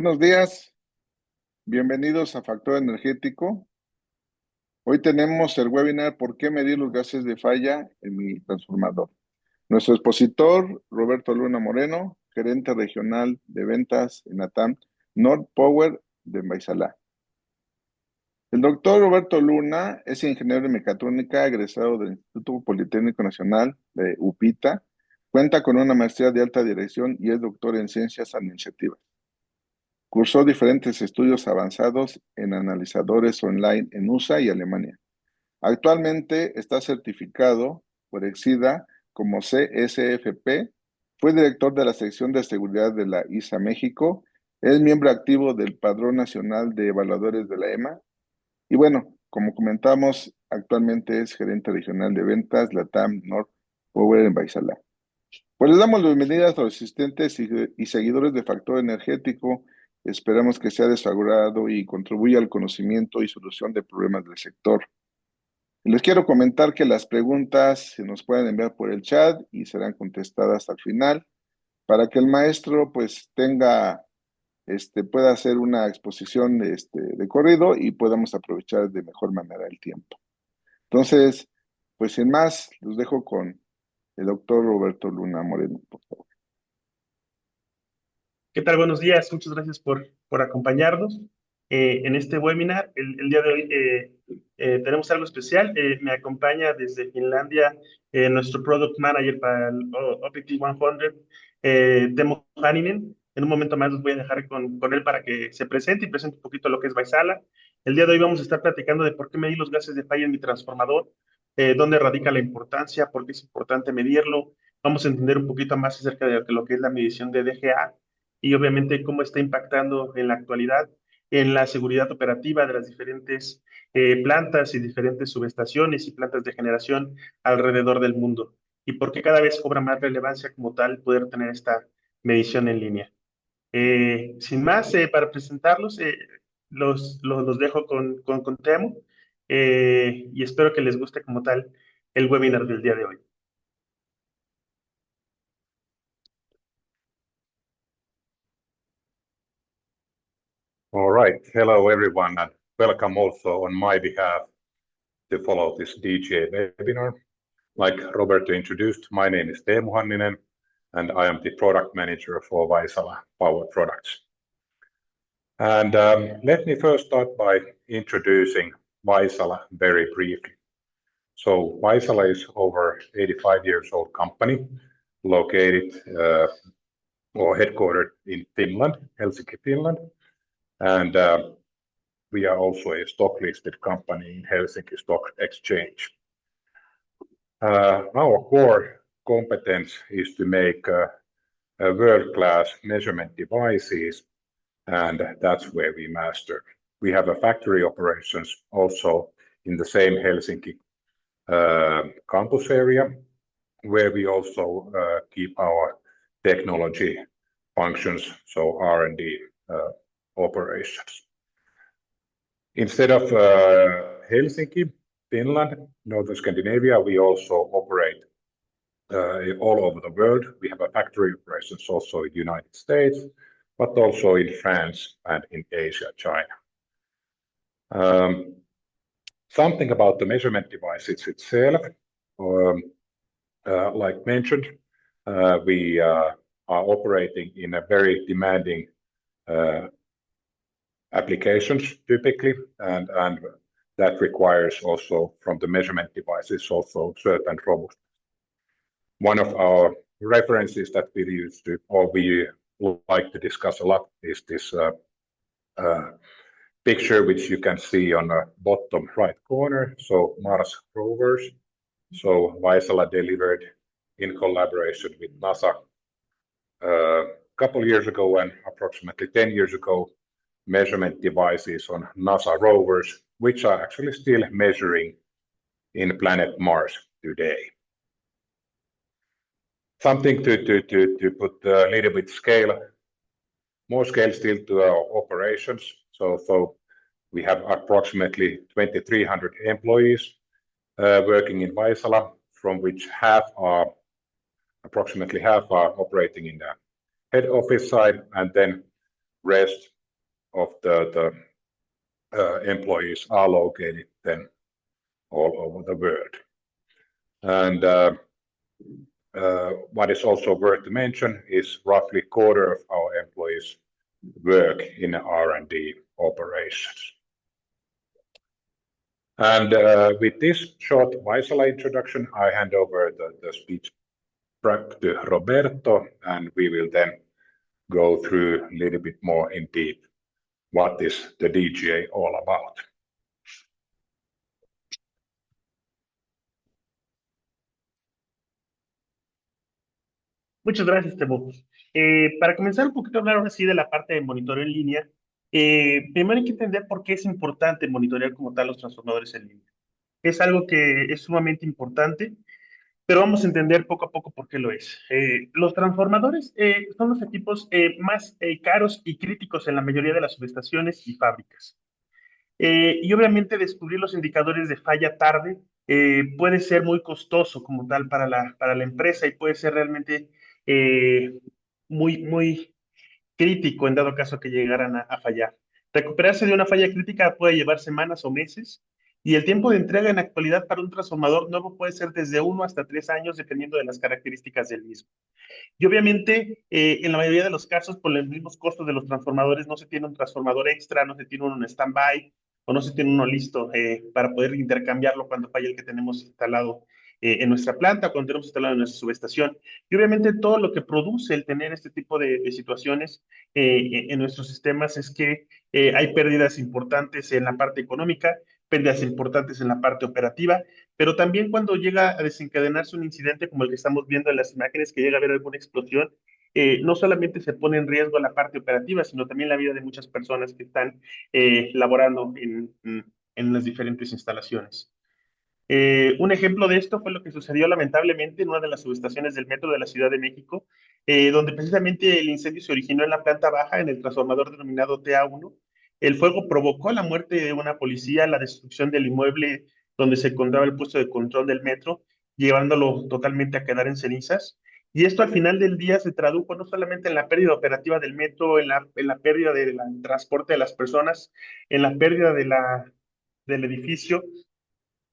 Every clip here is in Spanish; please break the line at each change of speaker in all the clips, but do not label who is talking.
Buenos días, bienvenidos a Factor Energético. Hoy tenemos el webinar ¿Por qué medir los gases de falla en mi transformador? Nuestro expositor, Roberto Luna Moreno, gerente regional de ventas en ATAM Nord Power de Baisala. El doctor Roberto Luna es ingeniero de mecatrónica egresado del Instituto Politécnico Nacional de UPITA. Cuenta con una maestría de alta dirección y es doctor en ciencias administrativas. Cursó diferentes estudios avanzados en analizadores online en USA y Alemania. Actualmente está certificado por Exida como CSFP. Fue director de la sección de seguridad de la ISA México. Es miembro activo del Padrón Nacional de Evaluadores de la EMA. Y bueno, como comentamos, actualmente es gerente regional de ventas LATAM North Power en Baisala. Pues les damos la bienvenida a los asistentes y seguidores de Factor Energético. Esperamos que sea de su agrado y contribuya al conocimiento y solución de problemas del sector. Les quiero comentar que las preguntas se nos pueden enviar por el chat y serán contestadas al final para que el maestro pues pueda hacer una exposición de corrido y podamos aprovechar de mejor manera el tiempo. Entonces, pues sin más, los dejo con el doctor Roberto Luna Moreno, por favor.
¿Qué tal? Buenos días. Muchas gracias por acompañarnos en este webinar. El día de hoy tenemos algo especial. Me acompaña desde Finlandia nuestro Product Manager para el OPT 100, Temo Haninen. En un momento más los voy a dejar con él para que se presente y presente un poquito lo que es Vaisala. El día de hoy vamos a estar platicando de por qué medir los gases de falla en mi transformador, dónde radica la importancia, por qué es importante medirlo. Vamos a entender un poquito más acerca de lo que es la medición de DGA y obviamente cómo está impactando en la actualidad en la seguridad operativa de las diferentes plantas y diferentes subestaciones y plantas de generación alrededor del mundo, y por qué cada vez cobra más relevancia como tal poder tener esta medición en línea. Sin más, para presentarlos, los dejo con Temo, y espero que les guste como tal el webinar del día de hoy.
All right. Hello, everyone, and welcome also on my behalf to follow this DGA webinar. Like Roberto introduced, my name is Teemu Hanninen, and I am the product manager for Vaisala Power Products. And let me first start by introducing Vaisala very briefly. So Vaisala is over 85 years old company, located or headquartered in Finland, Helsinki, Finland. And we are also a stock-listed company in Helsinki Stock Exchange. Our core competence is to make world-class measurement devices, and that's where we master. We have a factory operations also in the same Helsinki campus area, where we also keep our technology functions, so R&D operations. Instead of Helsinki, Finland, Northern Scandinavia, we also operate all over the world. We have a factory operations also in the United States, but also in France and in Asia, China. Something about the measurement devices itself. Like mentioned, we are operating in a very demanding applications typically, and that requires also from the measurement devices also certain robustness. One of our references that we use to, or we like to discuss a lot, is this picture which you can see on the bottom right corner. So Mars rovers. So Vaisala delivered in collaboration with NASA a couple years ago and approximately 10 years ago measurement devices on NASA rovers, which are actually still measuring in planet Mars today. Something to put a little bit scale, more scale still to our operations. So we have approximately 2,300 employees working in Vaisala, from which approximately half are operating in the head office side, and then rest of the employees are located then all over the world. And what is also worth to mention is roughly a quarter of our employees work in R&D operations. And with this short Vaisala introduction, I hand over the speech back to Roberto, and we will then go through a little bit more in deep what is the DGA all about.
Muchas gracias, Temo. Para comenzar un poquito a hablar ahora sí de la parte de monitoreo en línea, primero hay que entender por qué es importante monitorear como tal los transformadores en línea. Es algo que es sumamente importante, pero vamos a entender poco a poco por qué lo es. Los transformadores son los equipos más caros y críticos en la mayoría de las subestaciones y fábricas. Y obviamente descubrir los indicadores de falla tarde puede ser muy costoso como tal para la empresa y puede ser realmente muy crítico en dado caso que llegaran a fallar. Recuperarse de una falla crítica puede llevar semanas o meses, y el tiempo de entrega en la actualidad para un transformador nuevo puede ser desde 1 hasta 3 años, dependiendo de las características del mismo. Y obviamente, en la mayoría de los casos, por los mismos costos de los transformadores, no se tiene un transformador extra, no se tiene uno en stand-by o no se tiene uno listo para poder intercambiarlo cuando falla el que tenemos instalado en nuestra planta, cuando tenemos instalado en nuestra subestación. Y obviamente todo lo que produce el tener este tipo de situaciones en nuestros sistemas es que hay pérdidas importantes en la parte económica, pérdidas importantes en la parte operativa, pero también cuando llega a desencadenarse un incidente como el que estamos viendo en las imágenes, que llega a haber alguna explosión, no solamente se pone en riesgo la parte operativa, sino también la vida de muchas personas que están laborando en las diferentes instalaciones. Un ejemplo de esto fue lo que sucedió lamentablemente en una de las subestaciones del metro de la Ciudad de México, donde precisamente el incendio se originó en la planta baja, en el transformador denominado TA1. El fuego provocó la muerte de una policía, la destrucción del inmueble donde se encontraba el puesto de control del metro, llevándolo totalmente a quedar en cenizas. Y esto al final del día se tradujo no solamente en la pérdida operativa del metro, en la pérdida del transporte de las personas, en la pérdida del edificio,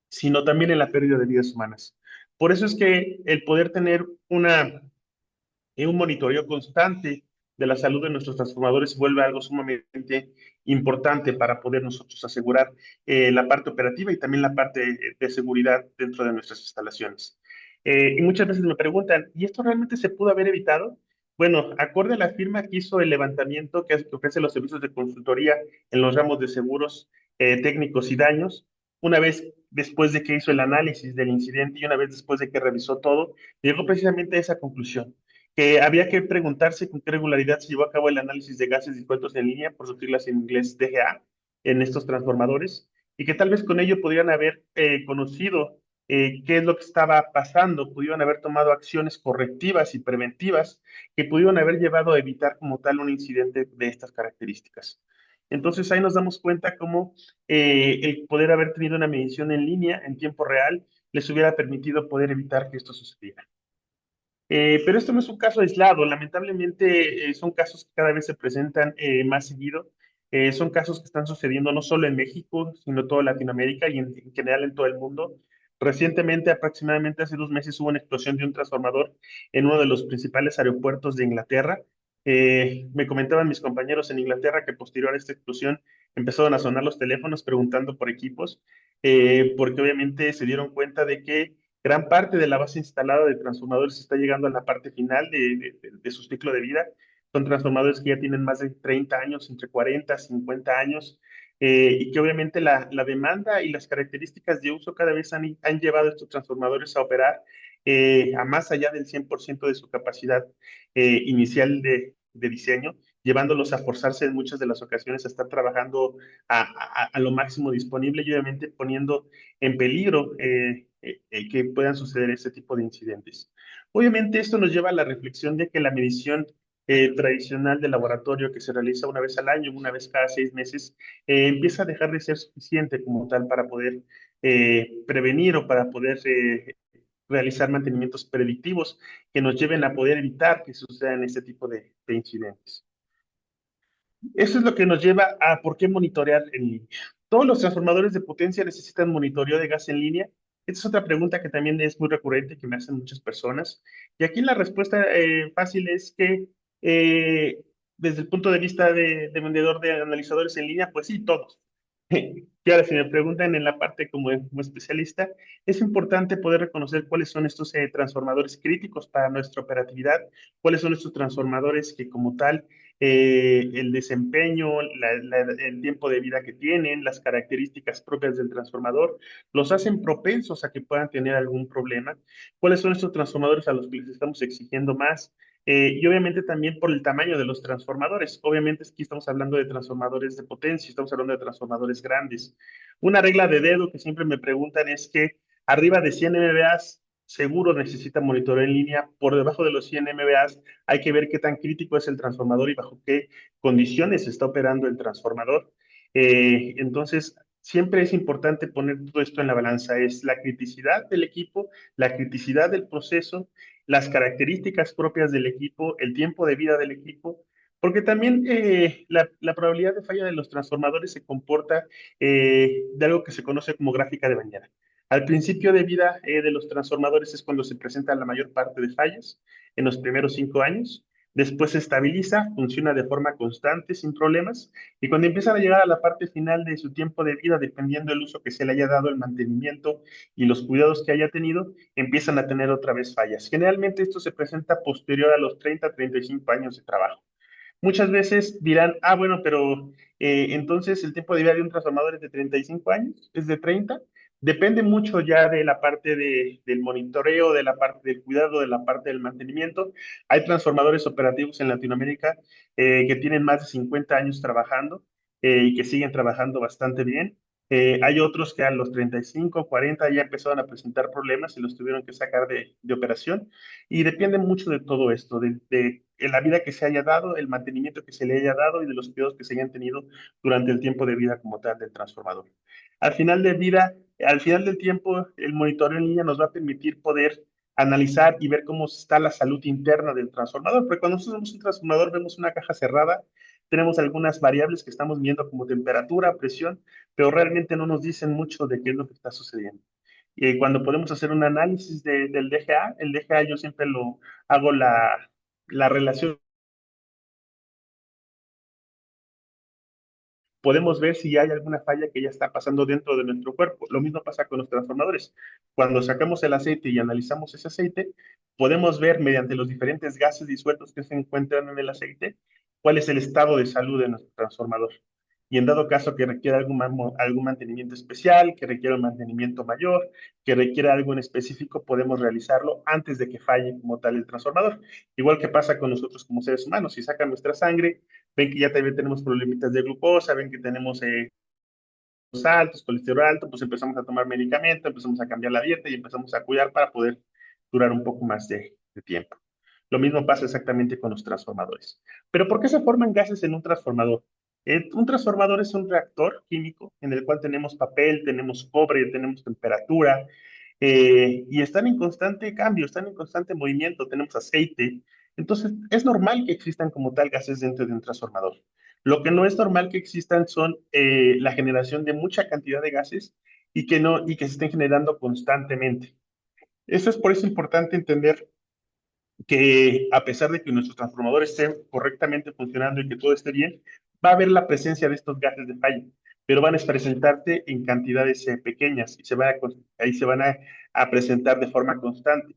sino también en la pérdida de vidas humanas. Por eso es que el poder tener un monitoreo constante de la salud de nuestros transformadores se vuelve algo sumamente importante para poder nosotros asegurar la parte operativa y también la parte de seguridad dentro de nuestras instalaciones. Y muchas veces me preguntan, ¿y esto realmente se pudo haber evitado? Bueno, acorde a la firma que hizo el levantamiento que ofrece los servicios de consultoría en los ramos de seguros técnicos y daños, una vez después de que hizo el análisis del incidente y una vez después de que revisó todo, llegó precisamente a esa conclusión, que había que preguntarse con qué regularidad se llevó a cabo el análisis de gases disueltos en línea, por sus siglas en inglés DGA, en estos transformadores, y que tal vez con ello podrían haber conocido qué es lo que estaba pasando, pudieron haber tomado acciones correctivas y preventivas que pudieron haber llevado a evitar como tal un incidente de estas características. Entonces ahí nos damos cuenta cómo el poder haber tenido una medición en línea, en tiempo real, les hubiera permitido poder evitar que esto sucediera. Pero esto no es un caso aislado, lamentablemente son casos que cada vez se presentan más seguido. Son casos que están sucediendo no solo en México, sino en toda Latinoamérica y en general en todo el mundo. Recientemente, aproximadamente hace 2 meses, hubo una explosión de un transformador en uno de los principales aeropuertos de Inglaterra. Me comentaban mis compañeros en Inglaterra que posterior a esta explosión empezaron a sonar los teléfonos preguntando por equipos, porque obviamente se dieron cuenta de que gran parte de la base instalada de transformadores está llegando a la parte final de su ciclo de vida. Son transformadores que ya tienen más de 30 años, entre 40 y 50 años, y que obviamente la demanda y las características de uso cada vez han llevado a estos transformadores a operar a más allá del 100% de su capacidad inicial de diseño, llevándolos a forzarse en muchas de las ocasiones a estar trabajando a lo máximo disponible y obviamente poniendo en peligro que puedan suceder este tipo de incidentes. Obviamente esto nos lleva a la reflexión de que la medición tradicional de laboratorio que se realiza una vez al año, una vez cada 6 meses, empieza a dejar de ser suficiente como tal para poder prevenir o para poder realizar mantenimientos predictivos que nos lleven a poder evitar que sucedan este tipo de incidentes. Eso es lo que nos lleva a por qué monitorear en línea. Todos los transformadores de potencia necesitan monitoreo de gas en línea. Esta es otra pregunta que también es muy recurrente, que me hacen muchas personas. Y aquí la respuesta fácil es que desde el punto de vista de vendedor de analizadores en línea, pues sí, todos. Y ahora, si me preguntan en la parte como especialista, es importante poder reconocer cuáles son estos transformadores críticos para nuestra operatividad, cuáles son estos transformadores que como tal el desempeño, el tiempo de vida que tienen, las características propias del transformador, los hacen propensos a que puedan tener algún problema. ¿Cuáles son estos transformadores a los que les estamos exigiendo más? Y obviamente también por el tamaño de los transformadores. Obviamente aquí estamos hablando de transformadores de potencia, estamos hablando de transformadores grandes. Una regla de dedo que siempre me preguntan es que arriba de 100 MVAs seguro necesita monitoreo en línea. Por debajo de los 100 MVAs hay que ver qué tan crítico es el transformador y bajo qué condiciones está operando el transformador. Entonces, siempre es importante poner todo esto en la balanza. Es la criticidad del equipo, la criticidad del proceso, las características propias del equipo, el tiempo de vida del equipo, porque también la probabilidad de falla de los transformadores se comporta de algo que se conoce como gráfica de bañera. Al principio de vida de los transformadores es cuando se presenta la mayor parte de fallas, en los primeros 5 años. Después se estabiliza, funciona de forma constante, sin problemas. Y cuando empiezan a llegar a la parte final de su tiempo de vida, dependiendo del uso que se le haya dado, el mantenimiento y los cuidados que haya tenido, empiezan a tener otra vez fallas. Generalmente esto se presenta posterior a los 30 a 35 años de trabajo. Muchas veces dirán, ah, bueno, pero entonces el tiempo de vida de un transformador es de 35 años, es de 30. Depende mucho ya de la parte del monitoreo, de la parte del cuidado, de la parte del mantenimiento. Hay transformadores operativos en Latinoamérica que tienen más de 50 años trabajando y que siguen trabajando bastante bien. Hay otros que a los 35, 40 ya empezaron a presentar problemas y los tuvieron que sacar de operación. Y depende mucho de todo esto, de la vida que se haya dado, el mantenimiento que se le haya dado y de los cuidados que se hayan tenido durante el tiempo de vida como tal del transformador. Al final de vida, al final del tiempo, el monitoreo en línea nos va a permitir poder analizar y ver cómo está la salud interna del transformador, porque cuando nosotros vemos un transformador, vemos una caja cerrada, tenemos algunas variables que estamos viendo como temperatura, presión, pero realmente no nos dicen mucho de qué es lo que está sucediendo. Y cuando podemos hacer un análisis del DGA, el DGA yo siempre lo hago la relación. Podemos ver si hay alguna falla que ya está pasando dentro de nuestro cuerpo. Lo mismo pasa con los transformadores. Cuando sacamos el aceite y analizamos ese aceite, podemos ver mediante los diferentes gases disueltos que se encuentran en el aceite cuál es el estado de salud de nuestro transformador. Y en dado caso que requiera algún mantenimiento especial, que requiera un mantenimiento mayor, que requiera algo en específico, podemos realizarlo antes de que falle como tal el transformador. Igual que pasa con nosotros como seres humanos. Si sacan nuestra sangre, ven que ya también tenemos problemitas de glucosa, ven que tenemos altos, colesterol alto, pues empezamos a tomar medicamento, empezamos a cambiar la dieta y empezamos a cuidar para poder durar un poco más de tiempo. Lo mismo pasa exactamente con los transformadores. Pero ¿por qué se forman gases en un transformador? Un transformador es un reactor químico en el cual tenemos papel, tenemos cobre, tenemos temperatura, y están en constante cambio, están en constante movimiento, tenemos aceite. Entonces, es normal que existan como tal gases dentro de un transformador. Lo que no es normal que existan son la generación de mucha cantidad de gases y que no y que se estén generando constantemente. Eso es por eso importante entender que a pesar de que nuestros transformadores estén correctamente funcionando y que todo esté bien, va a haber la presencia de estos gases de falla, pero van a presentarse en cantidades pequeñas y ahí se van a presentar de forma constante.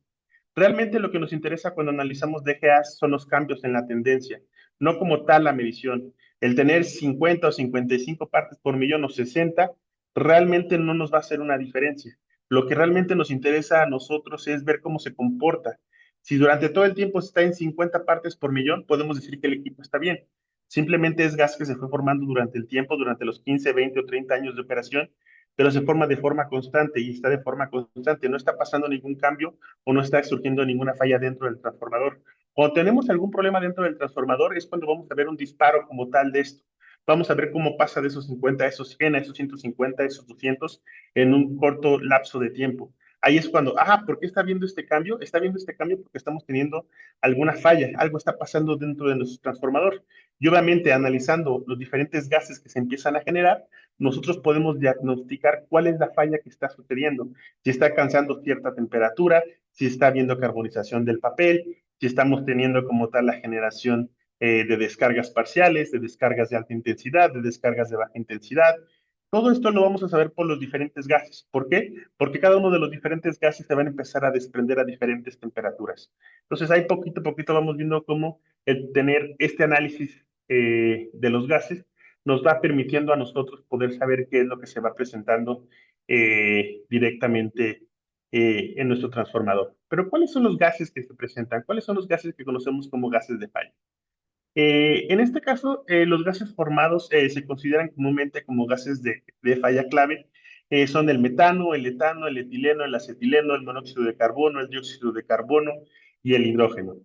Realmente lo que nos interesa cuando analizamos DGAs son los cambios en la tendencia, no como tal la medición. El tener 50 o 55 partes por millón o 60 realmente no nos va a hacer una diferencia. Lo que realmente nos interesa a nosotros es ver cómo se comporta. Si durante todo el tiempo está en 50 partes por millón, podemos decir que el equipo está bien. Simplemente es gas que se fue formando durante el tiempo, durante los 15, 20 o 30 años de operación, pero se forma de forma constante y está de forma constante. No está pasando ningún cambio o no está surgiendo ninguna falla dentro del transformador. Cuando tenemos algún problema dentro del transformador es cuando vamos a ver un disparo como tal de esto. Vamos a ver cómo pasa de esos 50 a esos 100, a esos 150, a esos 200 en un corto lapso de tiempo. ahí es cuando, ¿por qué está viendo este cambio? Está viendo este cambio porque estamos teniendo alguna falla, algo está pasando dentro de nuestro transformador. Y obviamente, analizando los diferentes gases que se empiezan a generar, nosotros podemos diagnosticar cuál es la falla que está sucediendo, si está alcanzando cierta temperatura, si está habiendo carbonización del papel, si estamos teniendo como tal la generación de descargas parciales, de descargas de alta intensidad, de descargas de baja intensidad. Todo esto lo vamos a saber por los diferentes gases. ¿Por qué? Porque cada uno de los diferentes gases se van a empezar a desprender a diferentes temperaturas. Entonces, ahí poquito a poquito vamos viendo cómo el tener este análisis de los gases nos va permitiendo a nosotros poder saber qué es lo que se va presentando directamente en nuestro transformador. Pero, ¿cuáles son los gases que se presentan? ¿Cuáles son los gases que conocemos como gases de falla? En este caso, los gases formados se consideran comúnmente como gases de falla clave. Son el metano, el etano, el etileno, el acetileno, el monóxido de carbono, el dióxido de carbono y el hidrógeno.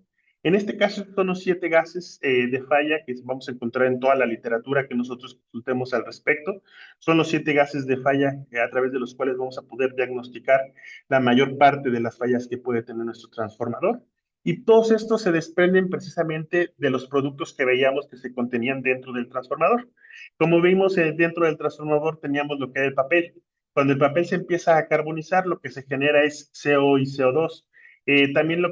En este caso, son los 7 gases de falla que vamos a encontrar en toda la literatura que nosotros consultemos al respecto. Son los 7 gases de falla a través de los cuales vamos a poder diagnosticar la mayor parte de las fallas que puede tener nuestro transformador. Y todos estos se desprenden precisamente de los productos que veíamos que se contenían dentro del transformador. Como vimos, dentro del transformador teníamos lo que era el papel. Cuando el papel se empieza a carbonizar, lo que se genera es CO y CO2. También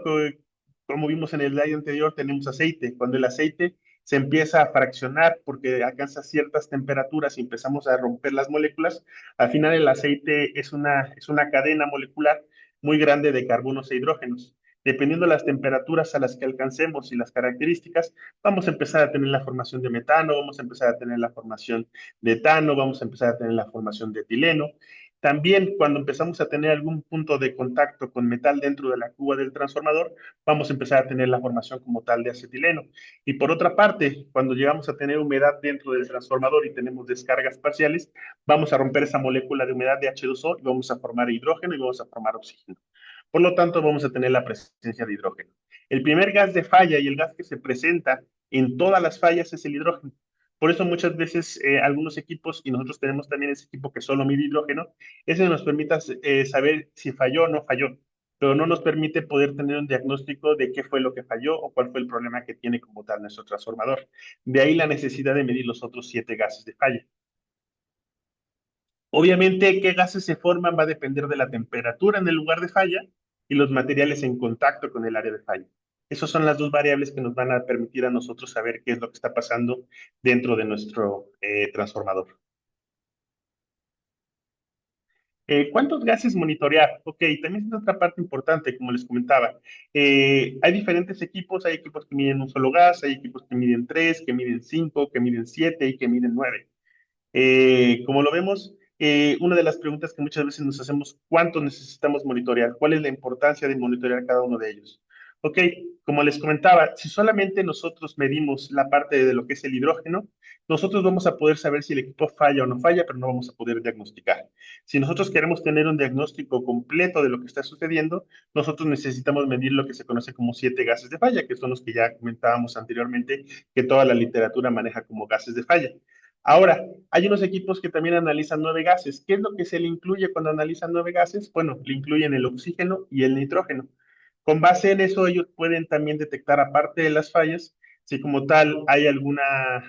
como vimos en el slide anterior, tenemos aceite. Cuando el aceite se empieza a fraccionar porque alcanza ciertas temperaturas y empezamos a romper las moléculas, al final el aceite es una cadena molecular muy grande de carbonos e hidrógenos. Dependiendo de las temperaturas a las que alcancemos y las características, vamos a empezar a tener la formación de metano, vamos a empezar a tener la formación de etano, vamos a empezar a tener la formación de etileno. También cuando empezamos a tener algún punto de contacto con metal dentro de la cuba del transformador, vamos a empezar a tener la formación como tal de acetileno. Y por otra parte, cuando llegamos a tener humedad dentro del transformador y tenemos descargas parciales, vamos a romper esa molécula de humedad de H2O y vamos a formar hidrógeno y vamos a formar oxígeno. Por lo tanto, vamos a tener la presencia de hidrógeno. El primer gas de falla y el gas que se presenta en todas las fallas es el hidrógeno. Por eso muchas veces algunos equipos, y nosotros tenemos también ese equipo que solo mide hidrógeno, ese nos permite saber si falló o no falló, pero no nos permite poder tener un diagnóstico de qué fue lo que falló o cuál fue el problema que tiene como tal nuestro transformador. De ahí la necesidad de medir los otros 7 gases de falla. Obviamente, qué gases se forman va a depender de la temperatura en el lugar de falla y los materiales en contacto con el área de falla. Esas son las dos variables que nos van a permitir a nosotros saber qué es lo que está pasando dentro de nuestro transformador. ¿Cuántos gases monitorear? Ok, también es otra parte importante, como les comentaba. Hay diferentes equipos, hay equipos que miden un solo gas, hay equipos que miden 3, que miden 5, que miden 7 y que miden 9. Como lo vemos, una de las preguntas que muchas veces nos hacemos, ¿cuánto necesitamos monitorear? ¿Cuál es la importancia de monitorear cada uno de ellos? Ok, como les comentaba, si solamente nosotros medimos la parte de lo que es el hidrógeno, nosotros vamos a poder saber si el equipo falla o no falla, pero no vamos a poder diagnosticar. Si nosotros queremos tener un diagnóstico completo de lo que está sucediendo, nosotros necesitamos medir lo que se conoce como 7 gases de falla, que son los que ya comentábamos anteriormente, que toda la literatura maneja como gases de falla. Ahora, hay unos equipos que también analizan 9 gases. ¿Qué es lo que se le incluye cuando analizan 9 gases? Bueno, le incluyen el oxígeno y el nitrógeno. Con base en eso, ellos pueden también detectar, aparte de las fallas, si como tal hay alguna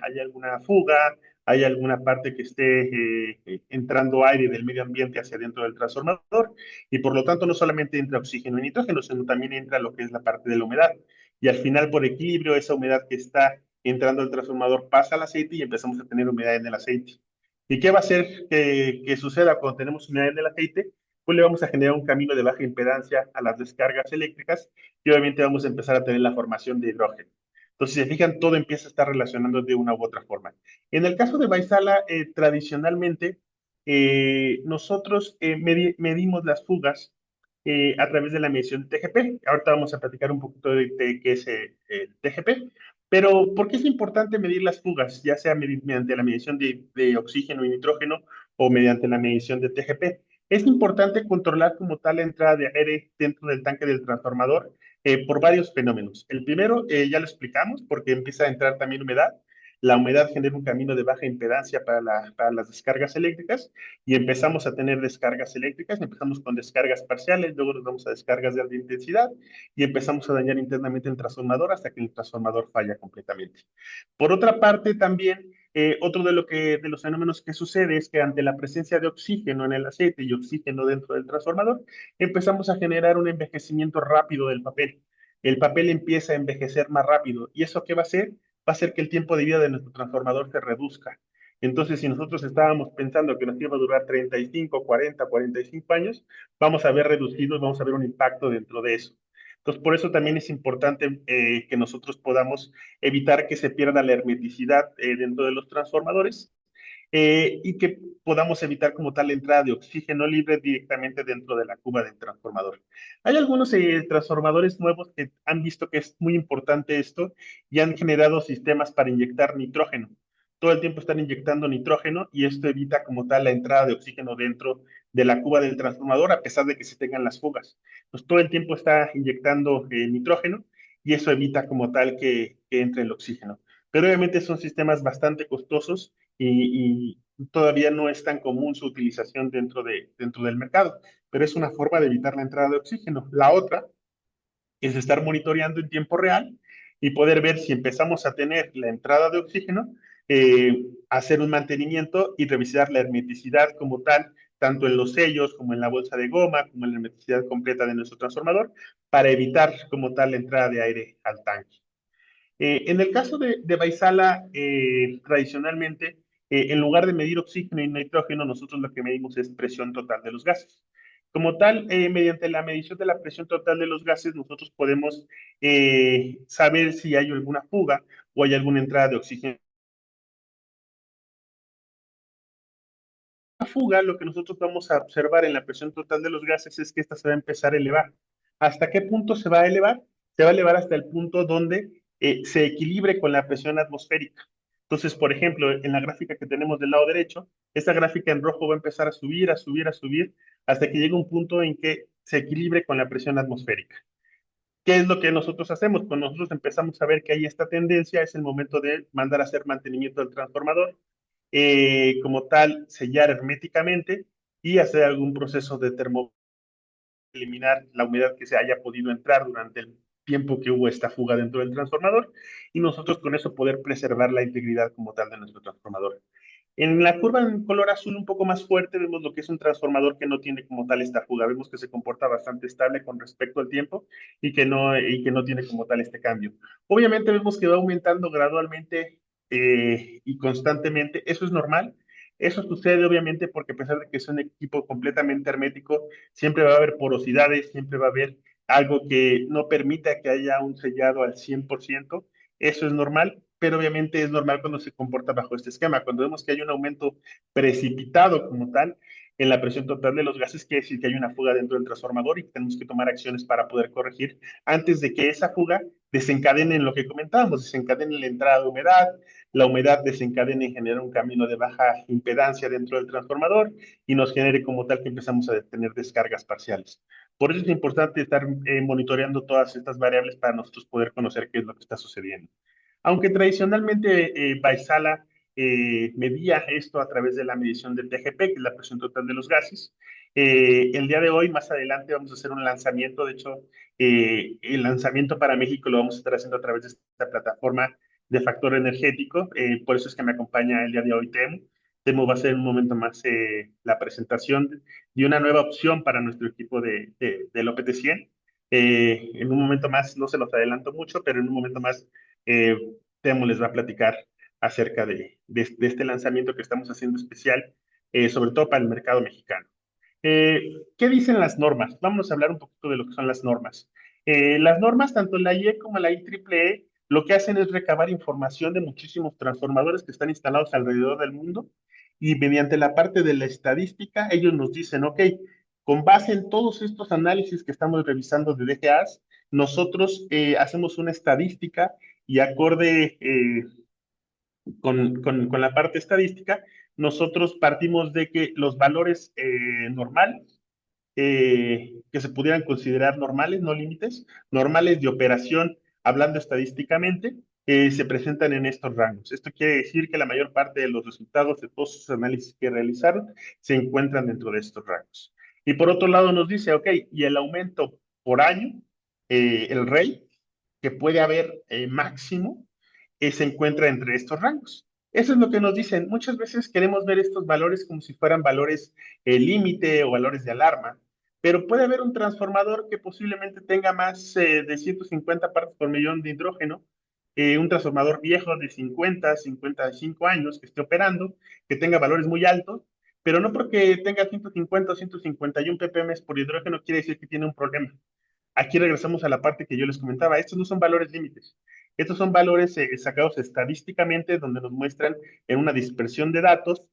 fuga, hay alguna parte que esté entrando aire del medio ambiente hacia dentro del transformador, y por lo tanto no solamente entra oxígeno y nitrógeno, sino también entra lo que es la parte de la humedad. Y al final, por equilibrio, esa humedad que está entrando al transformador pasa al aceite y empezamos a tener humedad en el aceite. ¿Y qué va a hacer que suceda cuando tenemos humedad en el aceite? Pues le vamos a generar un camino de baja impedancia a las descargas eléctricas y obviamente vamos a empezar a tener la formación de hidrógeno. Entonces, si se fijan, todo empieza a estar relacionando de una u otra forma. En el caso de Vaisala, tradicionalmente, nosotros medimos las fugas a través de la medición TGP. Ahorita vamos a platicar un poquito de qué es el TGP. Pero, ¿por qué es importante medir las fugas, ya sea mediante la medición de oxígeno y nitrógeno o mediante la medición de TGP? Es importante controlar como tal la entrada de aire dentro del tanque del transformador por varios fenómenos. El primero, ya lo explicamos, porque empieza a entrar también humedad. la humedad genera un camino de baja impedancia para las descargas eléctricas y empezamos a tener descargas eléctricas, empezamos con descargas parciales, luego nos vamos a descargas de alta intensidad y empezamos a dañar internamente el transformador hasta que el transformador falla completamente. Por otra parte, también otro de los fenómenos que sucede es que ante la presencia de oxígeno en el aceite y oxígeno dentro del transformador, empezamos a generar un envejecimiento rápido del papel. El papel empieza a envejecer más rápido. ¿Y eso qué va a hacer? Va a hacer que el tiempo de vida de nuestro transformador se reduzca. Entonces, si nosotros estábamos pensando que nos iba a durar 35, 40, 45 años, vamos a ver reducidos, vamos a ver un impacto dentro de eso. Entonces, por eso también es importante que nosotros podamos evitar que se pierda la hermeticidad dentro de los transformadores y que podamos evitar como tal la entrada de oxígeno libre directamente dentro de la cuba del transformador. Hay algunos transformadores nuevos que han visto que es muy importante esto y han generado sistemas para inyectar nitrógeno. Todo el tiempo están inyectando nitrógeno y esto evita como tal la entrada de oxígeno dentro de la cuba del transformador a pesar de que se tengan las fugas. Pues todo el tiempo está inyectando nitrógeno y eso evita como tal que entre el oxígeno. Pero obviamente son sistemas bastante costosos y todavía no es tan común su utilización dentro del mercado, pero es una forma de evitar la entrada de oxígeno. La otra es estar monitoreando en tiempo real y poder ver si empezamos a tener la entrada de oxígeno, hacer un mantenimiento y revisar la hermeticidad como tal, tanto en los sellos como en la bolsa de goma, como en la hermeticidad completa de nuestro transformador, para evitar como tal la entrada de aire al tanque. En el caso de Vaisala, tradicionalmente, en lugar de medir oxígeno y nitrógeno, nosotros lo que medimos es presión total de los gases. Como tal, mediante la medición de la presión total de los gases, nosotros podemos saber si hay alguna fuga o hay alguna entrada de oxígeno. La fuga, lo que nosotros vamos a observar en la presión total de los gases es que esta se va a empezar a elevar. ¿Hasta qué punto se va a elevar? Se va a elevar hasta el punto donde se equilibre con la presión atmosférica. Entonces, por ejemplo, en la gráfica que tenemos del lado derecho, esta gráfica en rojo va a empezar a subir, a subir, a subir, hasta que llegue un punto en que se equilibre con la presión atmosférica. ¿Qué es lo que nosotros hacemos? Cuando nosotros empezamos a ver que hay esta tendencia, es el momento de mandar a hacer mantenimiento del transformador, como tal, sellar herméticamente y hacer algún proceso de eliminar la humedad que se haya podido entrar durante el tiempo que hubo esta fuga dentro del transformador y nosotros con eso poder preservar la integridad como tal de nuestro transformador. En la curva en color azul un poco más fuerte vemos lo que es un transformador que no tiene como tal esta fuga. Vemos que se comporta bastante estable con respecto al tiempo y que no tiene como tal este cambio. Obviamente vemos que va aumentando gradualmente y constantemente. Eso es normal. Eso sucede obviamente porque a pesar de que es un equipo completamente hermético, siempre va a haber porosidades, siempre va a haber algo que no permita que haya un sellado al 100%. Eso es normal, pero obviamente es normal cuando se comporta bajo este esquema. Cuando vemos que hay un aumento precipitado como tal en la presión total de los gases, quiere decir que hay una fuga dentro del transformador y tenemos que tomar acciones para poder corregir antes de que esa fuga desencadene en lo que comentábamos, desencadene la entrada de humedad, la humedad desencadene y genera un camino de baja impedancia dentro del transformador y nos genere como tal que empezamos a tener descargas parciales. Por eso es importante estar monitoreando todas estas variables para nosotros poder conocer qué es lo que está sucediendo. Aunque tradicionalmente Vaisala medía esto a través de la medición del TGP, que es la presión total de los gases, el día de hoy, más adelante, vamos a hacer un lanzamiento. De hecho, el lanzamiento para México lo vamos a estar haciendo a través de esta plataforma de factor energético. Por eso es que me acompaña el día de hoy Temu. Temu va a ser en un momento más la presentación de una nueva opción para nuestro equipo del OPT-100. En un momento más, no se los adelanto mucho, pero en un momento más eh, Temo les va a platicar acerca de este lanzamiento que estamos haciendo especial, sobre todo para el mercado mexicano. ¿Qué dicen las normas? Vamos a hablar un poquito de lo que son las normas. Las normas, tanto la IE como la IEEE, lo que hacen es recabar información de muchísimos transformadores que están instalados alrededor del mundo y mediante la parte de la estadística, ellos nos dicen, ok, con base en todos estos análisis que estamos revisando de DGAs, nosotros hacemos una estadística y acorde con la parte estadística, nosotros partimos de que los valores normales, que se pudieran considerar normales, no límites, normales de operación, hablando estadísticamente, se presentan en estos rangos. Esto quiere decir que la mayor parte de los resultados de todos sus análisis que realizaron se encuentran dentro de estos rangos. Y por otro lado nos dice, ok, y el aumento por año, el rate que puede haber máximo, se encuentra entre estos rangos. Eso es lo que nos dicen. Muchas veces queremos ver estos valores como si fueran valores límite o valores de alarma, pero puede haber un transformador que posiblemente tenga más de 150 partes por millón de hidrógeno, un transformador viejo de 50, 55 años que esté operando, que tenga valores muy altos, pero no porque tenga 150 o 151 ppm por hidrógeno quiere decir que tiene un problema. Aquí regresamos a la parte que yo les comentaba. Estos no son valores límites. Estos son valores sacados estadísticamente donde nos muestran en una dispersión de datos,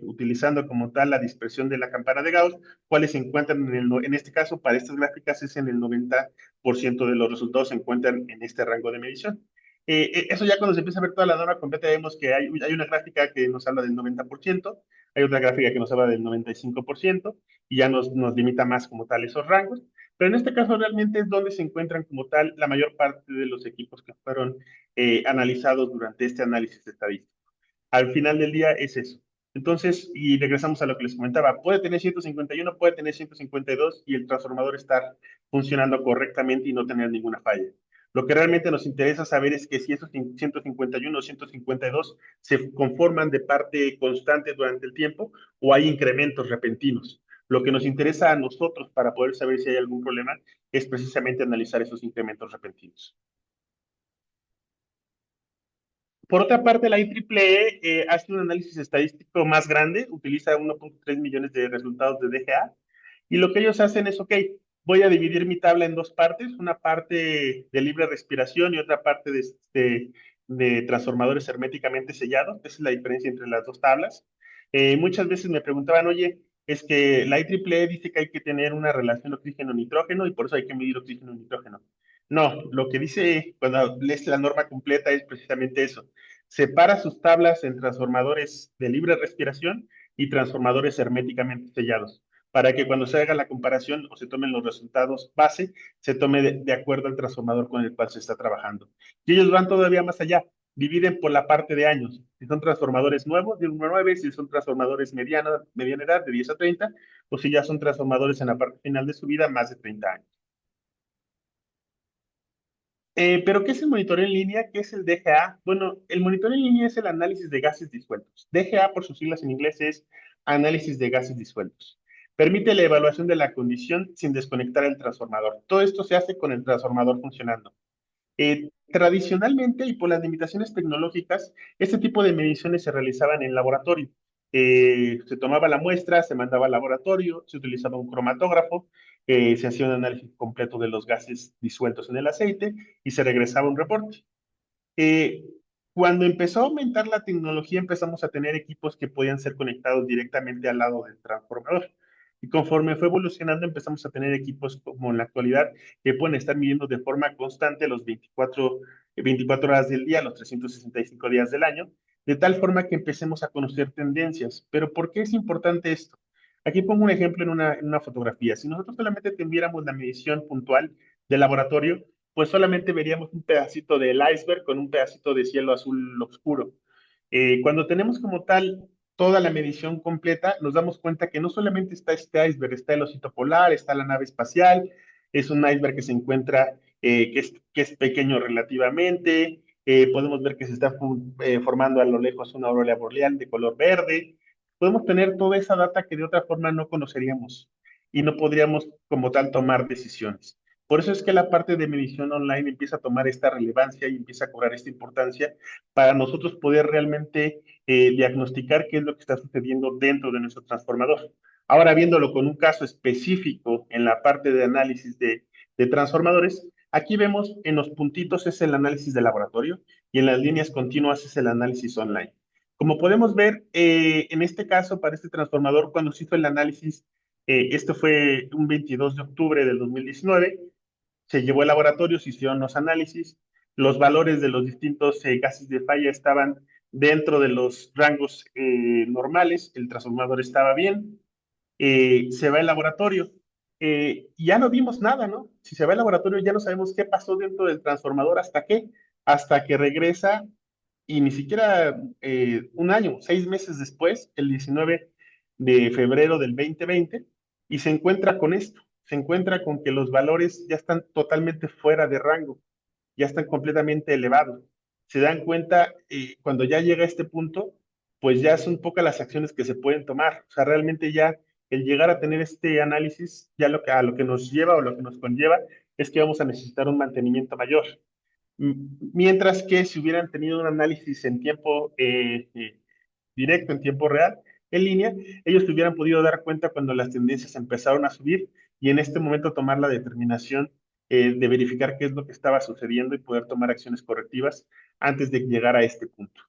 utilizando como tal la dispersión de la campana de Gauss, cuáles se encuentran en este caso, para estas gráficas, es en el 90% de los resultados se encuentran en este rango de medición. Eso ya cuando se empieza a ver toda la norma completa, vemos que hay una gráfica que nos habla del 90%, hay otra gráfica que nos habla del 95%, y ya nos limita más como tal esos rangos. Pero en este caso realmente es donde se encuentran como tal la mayor parte de los equipos que fueron analizados durante este análisis estadístico. Al final del día es eso. Entonces, y regresamos a lo que les comentaba, puede tener 151, puede tener 152 y el transformador estar funcionando correctamente y no tener ninguna falla. Lo que realmente nos interesa saber es que si esos 151 o 152 se conforman de parte constante durante el tiempo o hay incrementos repentinos. Lo que nos interesa a nosotros para poder saber si hay algún problema es precisamente analizar esos incrementos repentinos. Por otra parte, la IEEE hace un análisis estadístico más grande, utiliza 1.3 millones de resultados de DGA, y lo que ellos hacen es, ok, voy a dividir mi tabla en dos partes, una parte de libre respiración y otra parte de transformadores herméticamente sellados. Esa es la diferencia entre las dos tablas. Muchas veces me preguntaban, oye, es que la IEEE dice que hay que tener una relación oxígeno-nitrógeno y por eso hay que medir oxígeno-nitrógeno. No, lo que dice cuando lees la norma completa es precisamente eso. Separa sus tablas en transformadores de libre respiración y transformadores herméticamente sellados, para que cuando se haga la comparación o se tomen los resultados base, se tome de acuerdo al transformador con el cual se está trabajando. Y ellos van todavía más allá, dividen por la parte de años. Si son transformadores nuevos, de 1 a 9, si son transformadores mediana edad, de 10 a 30, o si ya son transformadores en la parte final de su vida, más de 30 años. Pero ¿qué es el monitoreo en línea? ¿Qué es el DGA? Bueno, el monitoreo en línea es el análisis de gases disueltos. DGA, por sus siglas en inglés, es análisis de gases disueltos. Permite la evaluación de la condición sin desconectar el transformador. Todo esto se hace con el transformador funcionando. Tradicionalmente y por las limitaciones tecnológicas, este tipo de mediciones se realizaban en laboratorio. Se tomaba la muestra, se mandaba al laboratorio, se utilizaba un cromatógrafo, se hacía un análisis completo de los gases disueltos en el aceite y se regresaba un reporte. Eh, Cuando empezó a aumentar la tecnología, empezamos a tener equipos que podían ser conectados directamente al lado del transformador. Y conforme fue evolucionando, empezamos a tener equipos como en la actualidad que pueden estar midiendo de forma constante los 24 horas del día, los 365 días del año, de tal forma que empecemos a conocer tendencias. Pero ¿por qué es importante esto? Aquí pongo un ejemplo en una fotografía. Si nosotros solamente tuviéramos la medición puntual del laboratorio, pues solamente veríamos un pedacito del iceberg con un pedacito de cielo azul oscuro. Cuando tenemos como tal toda la medición completa, nos damos cuenta que no solamente está este iceberg, está el osito polar, está la nave espacial, es un iceberg que se encuentra, que es pequeño relativamente, podemos ver que se está formando a lo lejos una aurora boreal de color verde, podemos tener toda esa data que de otra forma no conoceríamos y no podríamos como tal tomar decisiones. Por eso es que la parte de medición online empieza a tomar esta relevancia y empieza a cobrar esta importancia para nosotros poder realmente diagnosticar qué es lo que está sucediendo dentro de nuestro transformador. Ahora, viéndolo con un caso específico en la parte de análisis de transformadores, aquí vemos en los puntitos es el análisis de laboratorio y en las líneas continuas es el análisis online. Como podemos ver, en este caso, para este transformador, cuando se hizo el análisis, esto fue un 22 de octubre del 2019, se llevó al laboratorio, se hicieron los análisis, los valores de los distintos gases de falla estaban dentro de los rangos normales, el transformador estaba bien, se va al laboratorio, y ya no vimos nada, ¿no? Si se va al laboratorio ya no sabemos qué pasó dentro del transformador, hasta qué, hasta que regresa y ni siquiera un año, 6 meses después, el 19 de febrero del 2020, y se encuentra con esto, se encuentra con que los valores ya están totalmente fuera de rango, ya están completamente elevados. Se dan cuenta cuando ya llega a este punto, pues ya son pocas las acciones que se pueden tomar. O sea, realmente ya el llegar a tener este análisis, ya a lo que nos lleva o lo que nos conlleva es que vamos a necesitar un mantenimiento mayor. Mientras que si hubieran tenido un análisis en tiempo directo, en tiempo real, en línea, ellos se hubieran podido dar cuenta cuando las tendencias empezaron a subir y en este momento tomar la determinación de verificar qué es lo que estaba sucediendo y poder tomar acciones correctivas antes de llegar a este punto.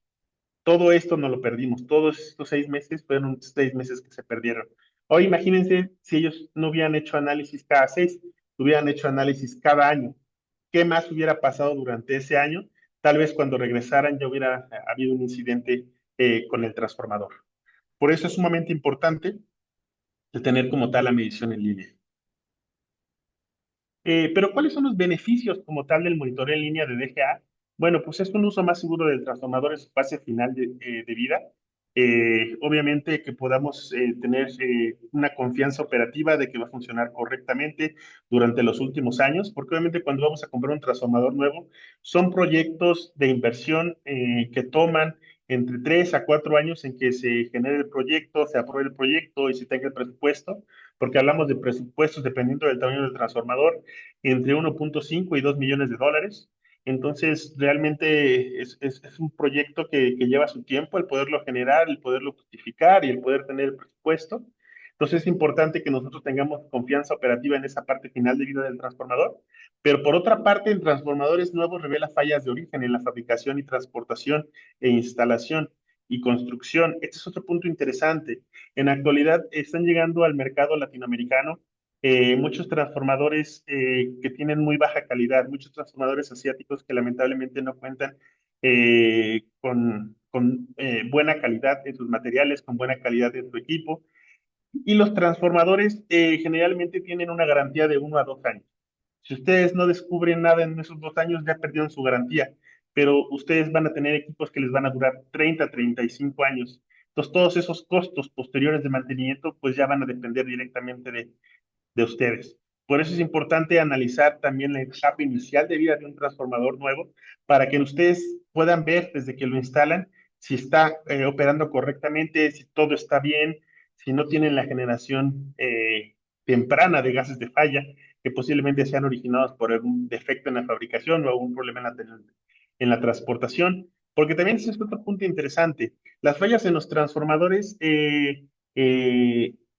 Todo esto no lo perdimos, todos estos 6 meses fueron 6 meses que se perdieron. Hoy imagínense si ellos no hubieran hecho análisis cada 6, hubieran hecho análisis cada año. ¿Qué más hubiera pasado durante ese año? Tal vez cuando regresaran ya hubiera habido un incidente con el transformador. Por eso es sumamente importante el tener como tal la medición en línea. Pero ¿cuáles son los beneficios como tal del monitoreo en línea de DGA? Bueno, pues es un uso más seguro del transformador en su fase final de vida. Obviamente que podamos tener una confianza operativa de que va a funcionar correctamente durante los últimos años, porque obviamente cuando vamos a comprar un transformador nuevo, son proyectos de inversión que toman entre 3 a 4 años en que se genere el proyecto, se apruebe el proyecto y se tenga el presupuesto, porque hablamos de presupuestos dependiendo del tamaño del transformador entre 1.5 y 2 millones de dólares. Entonces, realmente es un proyecto que lleva su tiempo el poderlo generar, el poderlo justificar y el poder tener el presupuesto. Entonces, es importante que nosotros tengamos confianza operativa en esa parte final de vida del transformador. Pero por otra parte, en transformadores nuevos revela fallas de origen en la fabricación y transportación e instalación y construcción. Este es otro punto interesante. En la actualidad están llegando al mercado latinoamericano muchos transformadores que tienen muy baja calidad, muchos transformadores asiáticos que lamentablemente no cuentan con buena calidad en sus materiales, con buena calidad en su equipo. Y los transformadores generalmente tienen una garantía de 1 a 2 años. Si ustedes no descubren nada en esos 2 años, ya perdieron su garantía, pero ustedes van a tener equipos que les van a durar 30, 35 años. Entonces, todos esos costos posteriores de mantenimiento, pues ya van a depender directamente de ustedes. Por eso es importante analizar también la etapa inicial de vida de un transformador nuevo para que ustedes puedan ver desde que lo instalan si está operando correctamente, si todo está bien, si no tienen la generación temprana de gases de falla que posiblemente sean originados por algún defecto en la fabricación o algún problema en la transportación. Porque también ese es otro punto interesante. Las fallas en los transformadores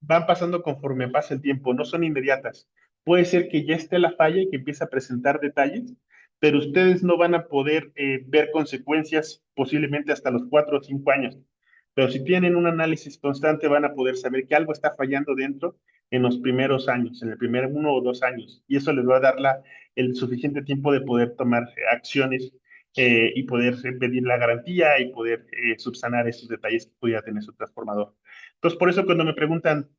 van pasando conforme pasa el tiempo, no son inmediatas. Puede ser que ya esté la falla y que empiece a presentar detalles, pero ustedes no van a poder ver consecuencias posiblemente hasta los 4 o 5 años. Pero si tienen un análisis constante, van a poder saber que algo está fallando dentro en los primeros años, en el primer 1 o 2 años. Y eso les va a dar el suficiente tiempo de poder tomar acciones y poder pedir la garantía y poder subsanar esos detalles que pudiera tener su transformador. Entonces, por eso cuando me preguntan,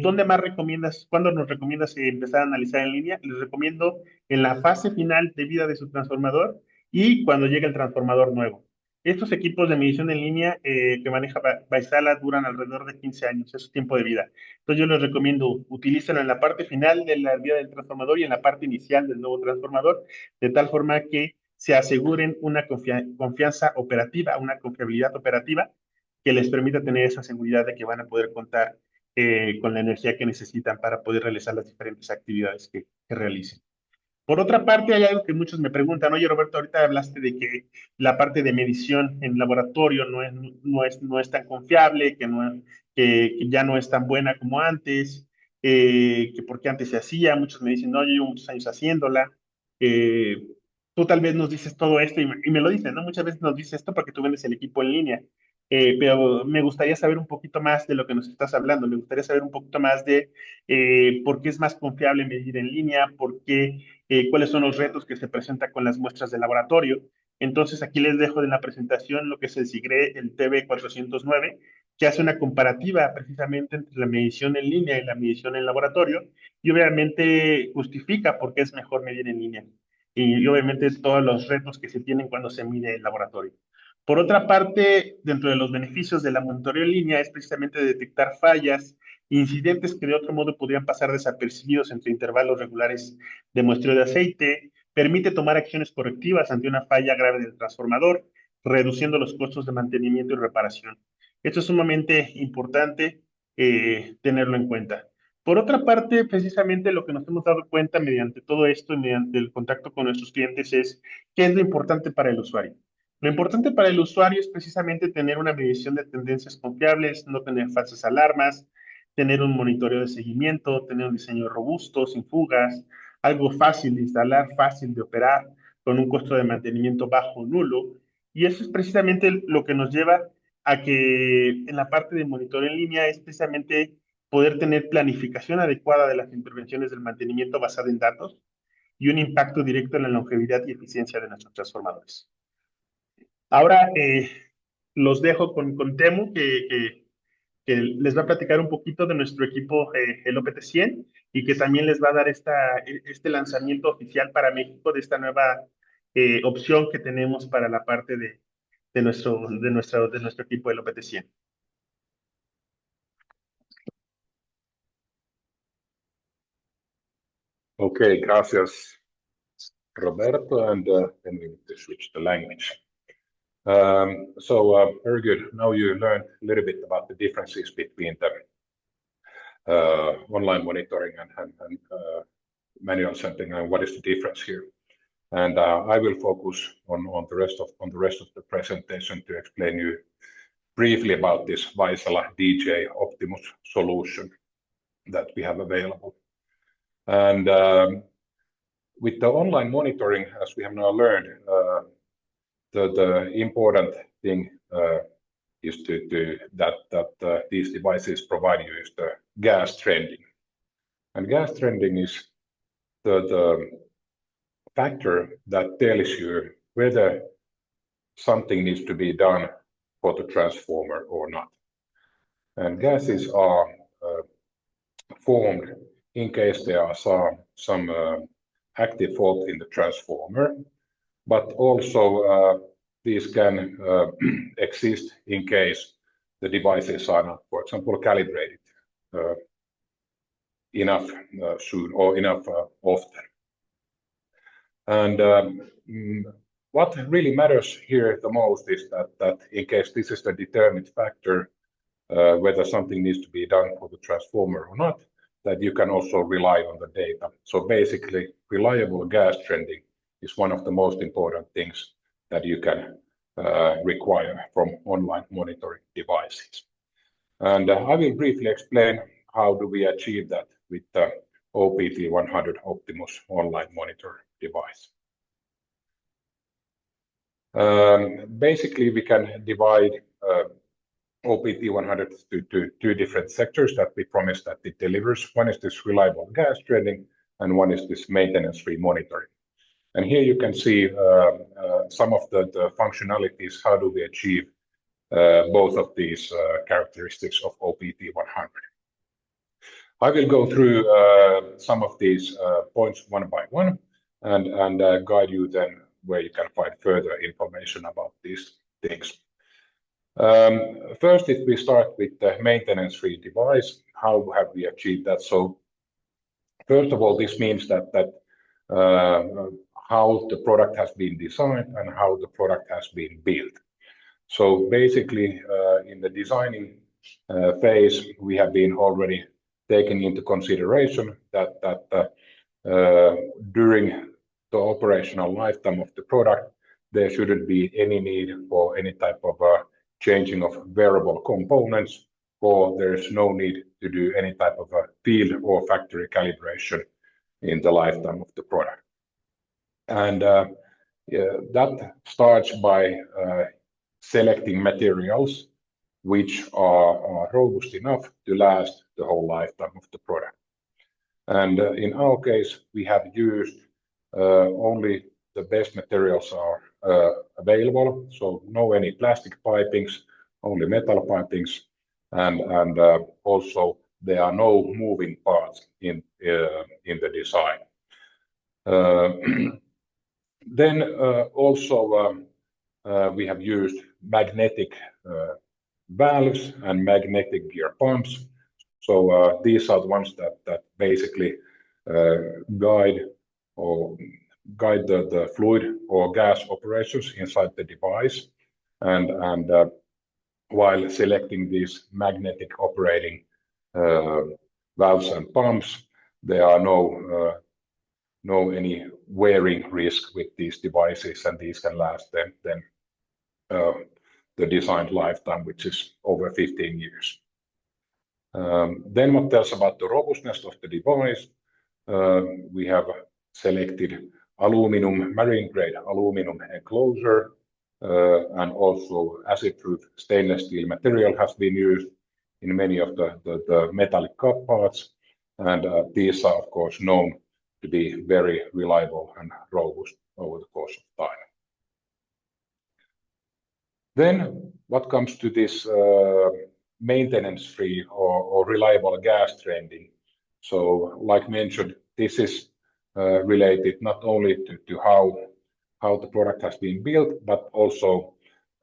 ¿dónde más recomiendas, cuándo nos recomiendas empezar a analizar en línea? Les recomiendo en la fase final de vida de su transformador y cuando llegue el transformador nuevo. Estos equipos de medición en línea que maneja Vaisala duran alrededor de 15 años, es su tiempo de vida. Entonces yo les recomiendo, utilícenlo en la parte final de la vida del transformador y en la parte inicial del nuevo transformador, de tal forma que se aseguren una confianza operativa, una confiabilidad operativa que les permita tener esa seguridad de que van a poder contar con la energía que necesitan para poder realizar las diferentes actividades que realicen. Por otra parte, hay algo que muchos me preguntan, oye Roberto, ahorita hablaste de que la parte de medición en laboratorio no es tan confiable, que ya no es tan buena como antes, que porque antes se hacía, muchos me dicen, no, yo llevo muchos años haciéndola. Eh, Tú tal vez nos dices todo esto y me lo dices, ¿no? Muchas veces nos dices esto porque tú vendes el equipo en línea. Pero me gustaría saber un poquito más de lo que nos estás hablando, me gustaría saber un poquito más de por qué es más confiable medir en línea, por qué cuáles son los retos que se presentan con las muestras de laboratorio. Entonces, aquí les dejo en la presentación lo que es el SIGRE, el TB409, que hace una comparativa precisamente entre la medición en línea y la medición en laboratorio, y obviamente justifica por qué es mejor medir en línea. y obviamente todos los retos que se tienen cuando se mide el laboratorio. Por otra parte, dentro de los beneficios de la monitoreo en línea es precisamente detectar fallas, incidentes que de otro modo podrían pasar desapercibidos entre intervalos regulares de muestreo de aceite, permite tomar acciones correctivas ante una falla grave del transformador, reduciendo los costos de mantenimiento y reparación. Esto es sumamente importante tenerlo en cuenta. Por otra parte, precisamente lo que nos hemos dado cuenta mediante todo esto y mediante el contacto con nuestros clientes es qué es lo importante para el usuario. Lo importante para el usuario es precisamente tener una medición de tendencias confiables, no tener falsas alarmas, tener un monitoreo de seguimiento, tener un diseño robusto, sin fugas, algo fácil de instalar, fácil de operar, con un costo de mantenimiento bajo o nulo. Y eso es precisamente lo que nos lleva a que en la parte de monitoreo en línea es precisamente poder tener planificación adecuada de las intervenciones del mantenimiento basada en datos y un impacto directo en la longevidad y eficiencia de nuestros transformadores. Ahora los dejo con Temu, que les va a platicar un poquito de nuestro equipo, el OPT100, y que también les va a dar este lanzamiento oficial para México de esta nueva opción que tenemos para la parte de nuestro equipo, el OPT100.
Okay, gracias, Roberto, and then we need to switch the language. Very good. Now you learned a little bit about the differences between the online monitoring and manual sampling, and what is the difference here. And I will focus on the rest of the presentation to explain you briefly about this Vaisala DJ Optimus solution that we have available. And with the online monitoring, as we have now learned, the important thing is that these devices provide you is the gas trending. And gas trending is the factor that tells you whether something needs to be done for the transformer or not. And gases are formed in case there are some active fault in the transformer, but also these can exist in case the devices are not, for example, calibrated enough soon or enough often. And what really matters here the most is that in case this is the determined factor, whether something needs to be done for the transformer or not, that you can also rely on the data. So basically, reliable gas trending is one of the most important things that you can require from online monitoring devices. And I will briefly explain how do we achieve that with the OPT100 Optimus online monitor device. Basically, we can divide OPT100 to two different sectors that we promise that it delivers. One is this reliable gas trending, and one is this maintenance-free monitoring. And here you can see some of the functionalities. How do we achieve both of these characteristics of OPT100? I will go through some of these points one by one and guide you then where you can find further information about these things. First, if we start with the maintenance-free device, how have we achieved that? So first of all, this means that how the product has been designed and how the product has been built. So basically, in the designing phase, we have been already taking into consideration that during the operational lifetime of the product, there shouldn't be any need for any type of changing of variable components, or there is no need to do any type of field or factory calibration in the lifetime of the product. And that starts by selecting materials which are robust enough to last the whole lifetime of the product. And in our case, we have used only the best materials are available, so no any plastic pipings, only metal pipings, and also there are no moving parts in the design. Then also we have used magnetic valves and magnetic gear pumps. So these are the ones that basically guide the fluid or gas operations inside the device. And while selecting these magnetic operating valves and pumps, there are no any wearing risk with these devices, and these can last then the designed lifetime, which is over 15 years. Then what tells about the robustness of the device? We have selected marine grade aluminum enclosure, and also acid-proof stainless steel material has been used in many of the metallic cup parts, and these are of course known to be very reliable and robust over the course of time. Then what comes to this maintenance-free or reliable gas trending? So like mentioned, this is related not only to how the product has been built, but also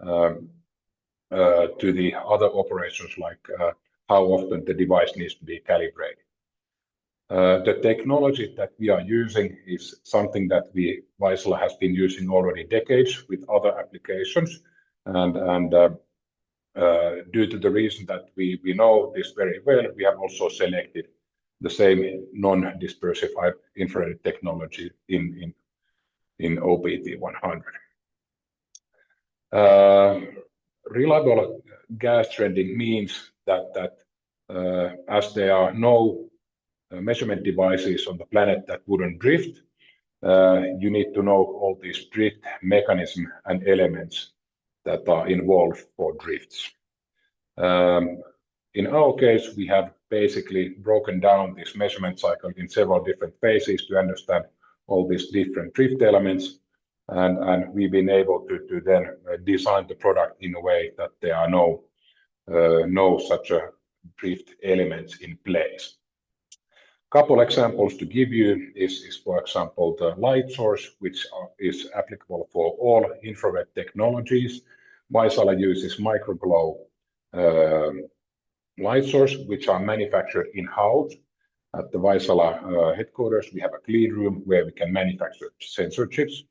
to the other operations, like how often the device needs to be calibrated. The technology that we are using is something that Vaisala has been using already decades with other applications, and due to the reason that we know this very well, we have also selected the same non-dispersive infrared technology in OPT 100. Reliable gas trending means that as there are no measurement devices on the planet that wouldn't drift, you need to know all these drift mechanism and elements that are involved for drifts. In our case, we have basically broken down this measurement cycle in several different phases to understand all these different drift elements, and we've been able to then design the product in a way that there are no such a drift elements in place. Couple examples to give you is for example the light source, which is applicable for all infrared technologies. Vaisala uses microglow light source, which are manufactured in-house. At the Vaisala headquarters, we have a clean room where we can manufacture sensor chips,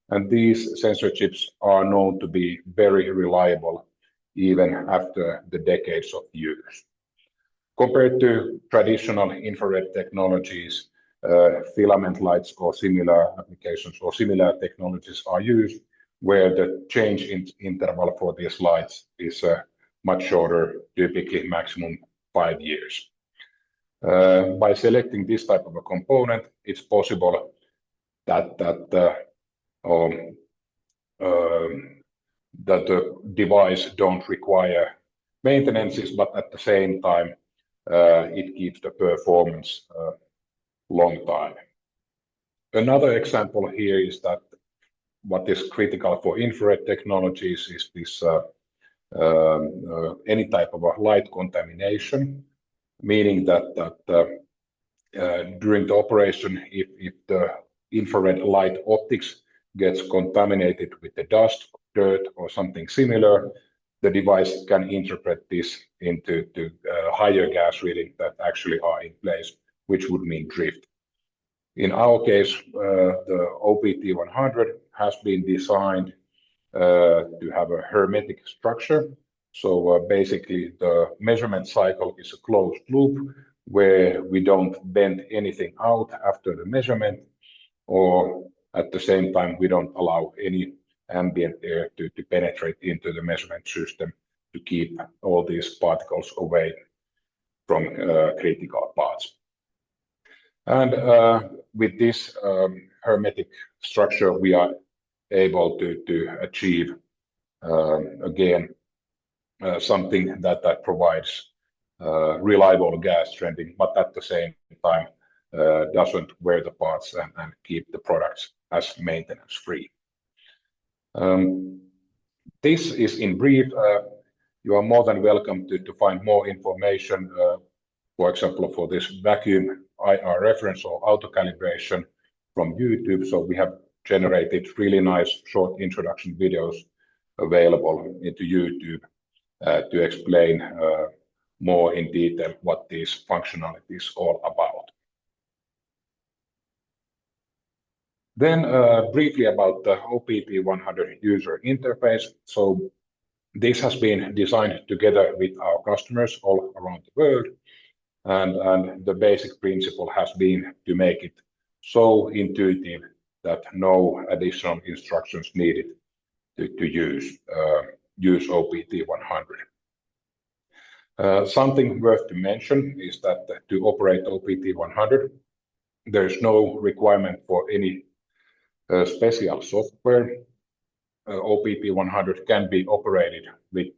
and these sensor chips are known to be very reliable even after the decades of use. Compared to traditional infrared technologies, filament lights or similar applications or similar technologies are used, where the change in interval for these lights is much shorter, typically maximum 5 years. By selecting this type of a component, it's possible that the device don't require maintenances, but at the same time, it keeps the performance long time. Another example here is that what is critical for infrared technologies is this any type of a light contamination, meaning that during the operation, if the infrared light optics gets contaminated with the dust, dirt, or something similar, the device can interpret this into higher gas readings that actually are in place, which would mean drift. In our case, the OPT 100 has been designed to have a hermetic structure. So basically, the measurement cycle is a closed loop where we don't bend anything out after the measurement, or at the same time, we don't allow any ambient air to penetrate into the measurement system to keep all these particles away from critical parts. And with this hermetic structure, we are able to achieve again something that provides reliable gas trending, but at the same time doesn't wear the parts and keep the products as maintenance free. This is in brief. You are more than welcome to find more information, for example, for this vacuum IR reference or auto calibration from YouTube. So we have generated really nice short introduction videos available into YouTube to explain more in detail what these functionalities all about. Then briefly about the OPT100 user interface. So this has been designed together with our customers all around the world. And the basic principle has been to make it so intuitive that no additional instructions needed to use OPT100. Something worth to mention is that to operate OPT100, there is no requirement for any special software. OPT100 can be operated with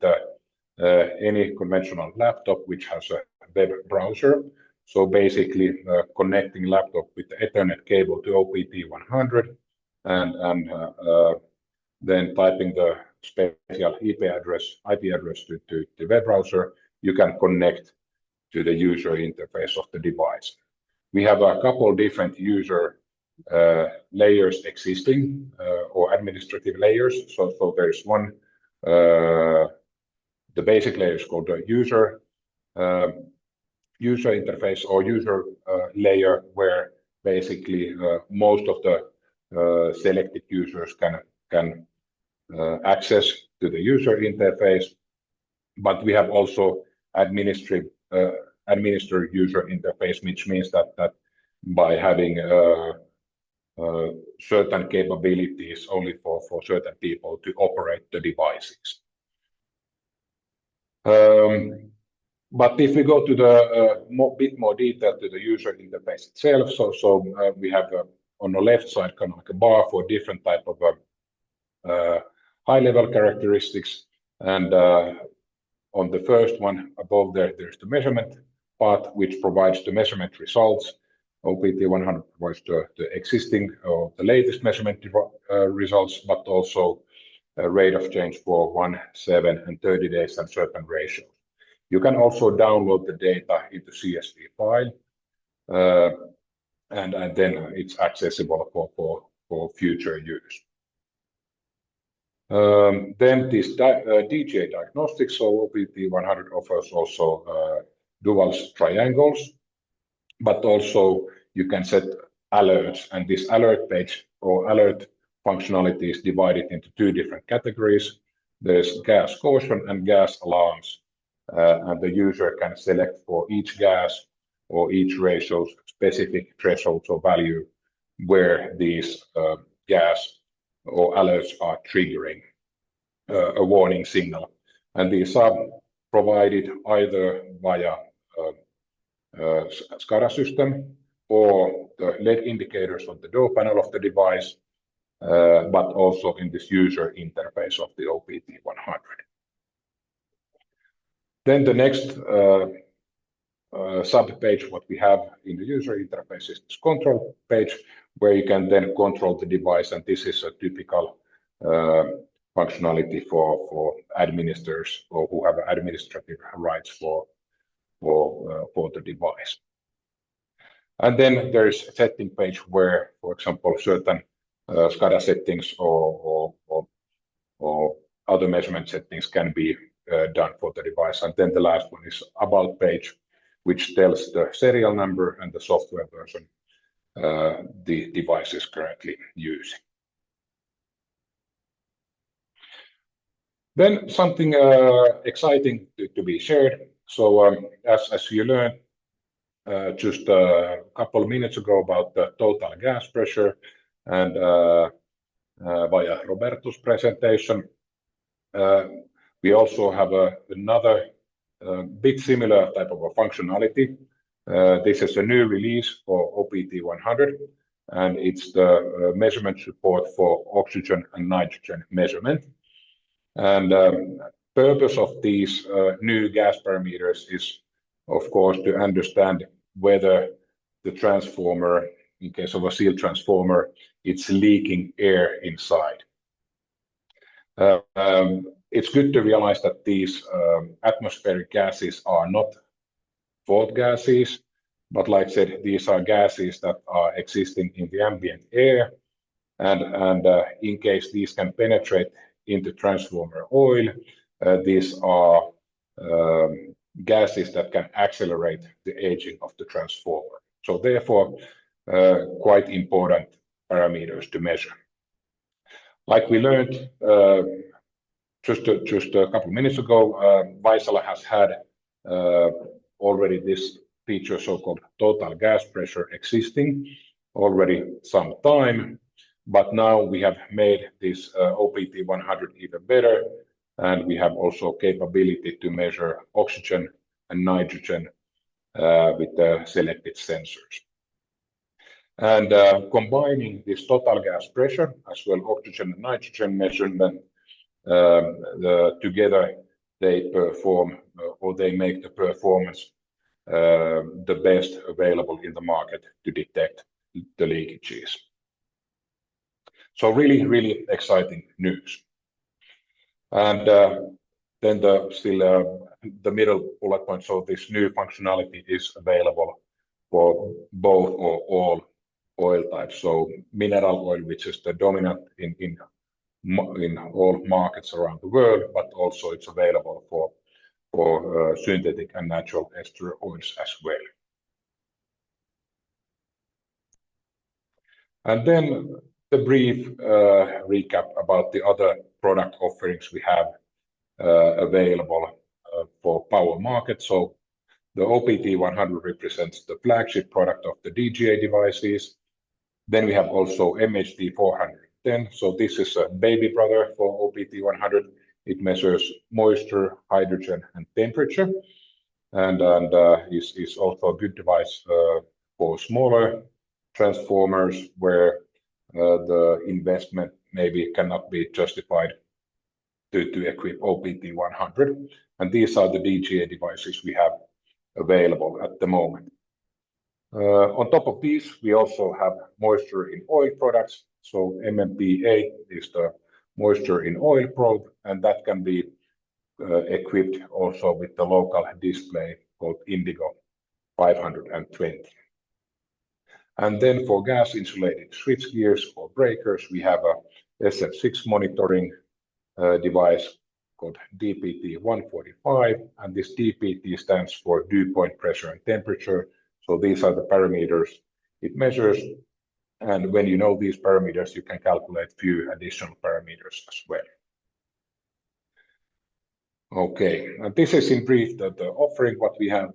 any conventional laptop which has a web browser. So basically connecting laptop with the Ethernet cable to OPT100 and then typing the special IP address to the web browser, you can connect to the user interface of the device. We have a couple different user layers existing or administrative layers. So there's one, the basic layer is called the user interface or user layer, where basically most of the selected users can access to the user interface. But we have also administer user interface, which means that by having certain capabilities only for certain people to operate the devices. But if we go to the bit more detail to the user interface itself, so we have on the left side kind of like a bar for different type of high-level characteristics, and on the first one above there's the measurement part, which provides the measurement results. OPT100 provides the existing or the latest measurement results, but also a rate of change for 1, 7, and 30 days and certain ratios. You can also download the data into CSV file, and then it's accessible for future use. Then this DJ diagnostics, so OPT100 offers also dual triangles, but also you can set alerts, and this alert page or alert functionality is divided into two different categories. There's gas caution and gas alarms, and the user can select for each gas or each ratio specific thresholds or value where these gas or alerts are triggering a warning signal. And these are provided either via SCADA system or the LED indicators on the door panel of the device, but also in this user interface of the OPT100. Then the next sub-page what we have in the user interface is this control page, where you can then control the device, and this is a typical functionality for administrators or who have administrative rights for the device. And then there is a setting page where, for example, certain SCADA settings or other measurement settings can be done for the device. And then the last one is about page, which tells the serial number and the software version the device is currently using. Then something exciting to be shared. So as you learned just a couple of minutes ago about the total gas pressure, and via Roberto's presentation, we also have another bit similar type of a functionality. This is a new release for OPT100, and it's the measurement support for oxygen and nitrogen measurement. And purpose of these new gas parameters is, of course, to understand whether the transformer, in case of a sealed transformer, it's leaking air inside. It's good to realize that these atmospheric gases are not fault gases, but like I said, these are gases that are existing in the ambient air, and in case these can penetrate into transformer oil, these are gases that can accelerate the aging of the transformer. So therefore, quite important parameters to measure. Like we learned just a couple of minutes ago, Vaisala has had already this feature, so-called total gas pressure, existing already some time, but now we have made this OPT 100 even better, and we have also capability to measure oxygen and nitrogen with the selected sensors. And combining this total gas pressure as well oxygen and nitrogen measurement together, they perform or they make the performance the best available in the market to detect the leakages. So really, really exciting news. And then the middle bullet point, so this new functionality is available for both or all oil types. So mineral oil, which is the dominant in all markets around the world, but also it's available for synthetic and natural ester oils as well. And then the brief recap about the other product offerings we have available for power market. So the OPT 100 represents the flagship product of the DGA devices. Then we have also MHD 410. So this is a baby brother for OPT 100. It measures moisture, hydrogen, and temperature, and is also a good device for smaller transformers where the investment maybe cannot be justified to equip OPT 100. And these are the DGA devices we have available at the moment. On top of these, we also have moisture in oil products. So MMP8 is the moisture in oil probe, and that can be equipped also with the local display called Indigo 520. And then for gas insulated switch gears or breakers, we have a SF6 monitoring device called DPT 145, and this DPT stands for dew point pressure and temperature. So these are the parameters it measures, and when you know these parameters, you can calculate few additional parameters as well. Okay, and this is in brief the offering what we have,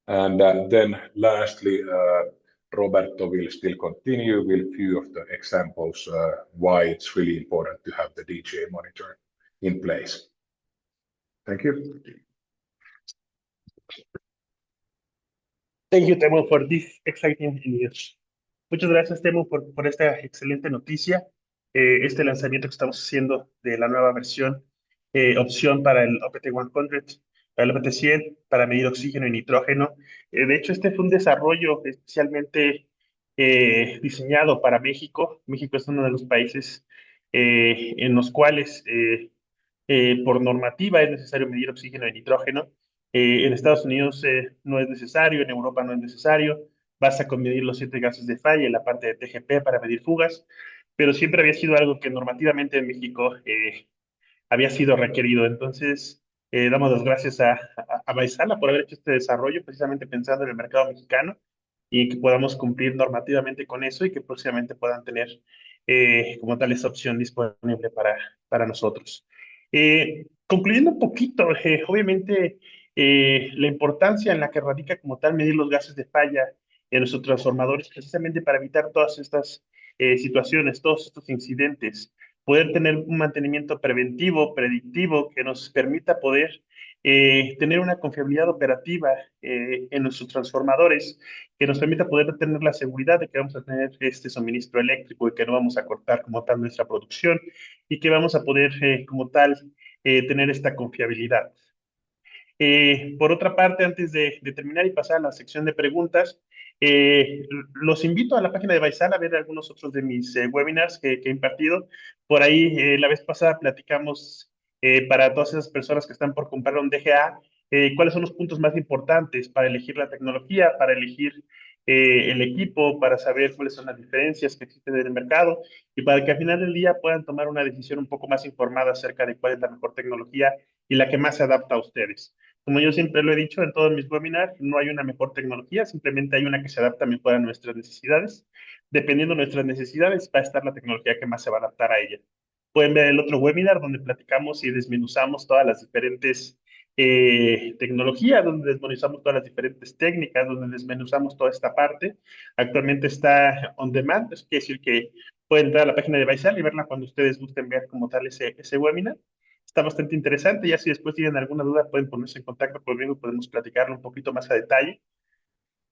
and then lastly, Roberto will still continue with a few of the examples why it's really important to have the DGA monitor in place. Thank you.
Thank you, Temo, for this exciting news. Muchas gracias, Temo, por esta excelente noticia. Este lanzamiento que estamos haciendo de la nueva versión, opción para el OPT 100, para el OPT 100, para medir oxígeno y nitrógeno. De hecho, este fue un desarrollo especialmente diseñado para México. México es uno de los países en los cuales por normativa es necesario medir oxígeno y nitrógeno. En Estados Unidos no es necesario, en Europa no es necesario, basta con medir los 7 gases de falla en la parte de TGP para medir fugas, pero siempre había sido algo que normativamente en México había sido requerido. Entonces, damos las gracias a Vaisala por haber hecho este desarrollo, precisamente pensando en el mercado mexicano y que podamos cumplir normativamente con eso y que próximamente puedan tener como tal esa opción disponible para nosotros. Concluyendo un poquito, obviamente la importancia en la que radica como tal medir los gases de falla en nuestros transformadores, precisamente para evitar todas estas situaciones, todos estos incidentes, poder tener un mantenimiento preventivo, predictivo, que nos permita poder tener una confiabilidad operativa en nuestros transformadores, que nos permita poder tener la seguridad de que vamos a tener este suministro eléctrico y que no vamos a cortar como tal nuestra producción y que vamos a poder como tal tener esta confiabilidad. Por otra parte, antes de terminar y pasar a la sección de preguntas, los invito a la página de Vaisala a ver algunos otros de mis webinars que he impartido. Por ahí, la vez pasada platicamos para todas esas personas que están por comprar un DGA, cuáles son los puntos más importantes para elegir la tecnología, para elegir el equipo, para saber cuáles son las diferencias que existen en el mercado y para que al final del día puedan tomar una decisión un poco más informada acerca de cuál es la mejor tecnología y la que más se adapta a ustedes. Como yo siempre lo he dicho en todos mis webinars, no hay una mejor tecnología, simplemente hay una que se adapta mejor a nuestras necesidades. Dependiendo de nuestras necesidades, va a estar la tecnología que más se va a adaptar a ella. Pueden ver el otro webinar donde platicamos y desmenuzamos todas las diferentes tecnologías, donde desmenuzamos todas las diferentes técnicas, donde desmenuzamos toda esta parte. Actualmente está on demand, eso quiere decir que pueden entrar a la página de Baisal y verla cuando ustedes gusten ver como tal ese webinar. Está bastante interesante, ya si después tienen alguna duda pueden ponerse en contacto conmigo y podemos platicarlo un poquito más a detalle.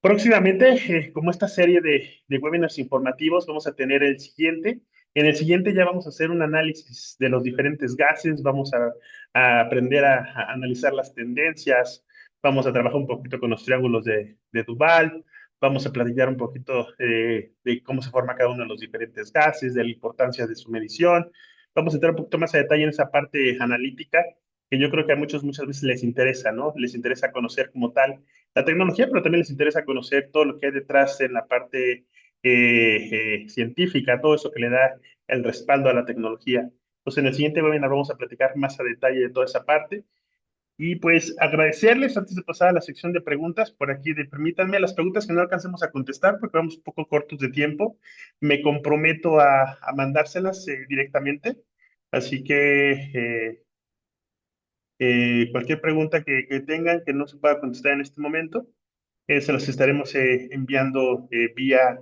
Próximamente, como esta serie de webinars informativos, vamos a tener el siguiente. En el siguiente ya vamos a hacer un análisis de los diferentes gases, vamos a aprender a analizar las tendencias, vamos a trabajar un poquito con los triángulos de Duval, vamos a platicar un poquito de cómo se forma cada uno de los diferentes gases, de la importancia de su medición. Vamos a entrar un poquito más a detalle en esa parte analítica que yo creo que a muchos muchas veces les interesa, ¿no? Les interesa conocer como tal la tecnología, pero también les interesa conocer todo lo que hay detrás en la parte científica, todo eso que le da el respaldo a la tecnología. Entonces, en el siguiente webinar vamos a platicar más a detalle de toda esa parte. Y pues agradecerles antes de pasar a la sección de preguntas, por aquí permítanme las preguntas que no alcancemos a contestar porque vamos un poco cortos de tiempo. Me comprometo a mandárselas directamente. Así que cualquier pregunta que tengan que no se pueda contestar en este momento, se las estaremos enviando vía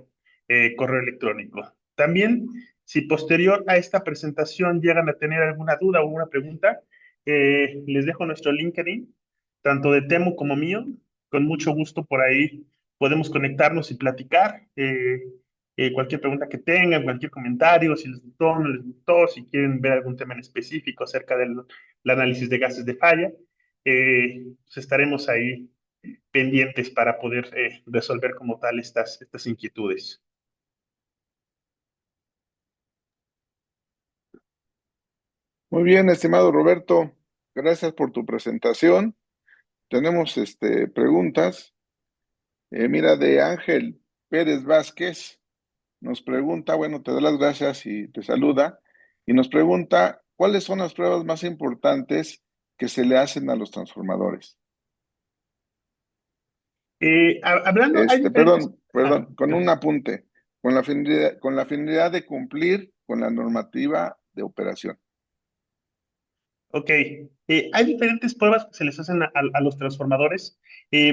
correo electrónico. También, si posterior a esta presentación llegan a tener alguna duda o alguna pregunta, les dejo nuestro LinkedIn, tanto de Temu como mío. Con mucho gusto por ahí podemos conectarnos y platicar. Cualquier pregunta que tengan, cualquier comentario, si les gustó o no les gustó, si quieren ver algún tema en específico acerca del análisis de gases de falla, pues estaremos ahí pendientes para poder resolver como tal estas inquietudes.
Muy bien, estimado Roberto, gracias por tu presentación. Tenemos preguntas. Mira, de Ángel Pérez Vázquez nos pregunta, bueno, te da las gracias y te saluda, y nos pregunta, ¿cuáles son las pruebas más importantes que se le hacen a los transformadores?
Hablando, hay diferentes.
Perdón, con un apunte, con la finalidad de cumplir con la normativa de operación.
Ok, hay diferentes pruebas que se les hacen a los transformadores.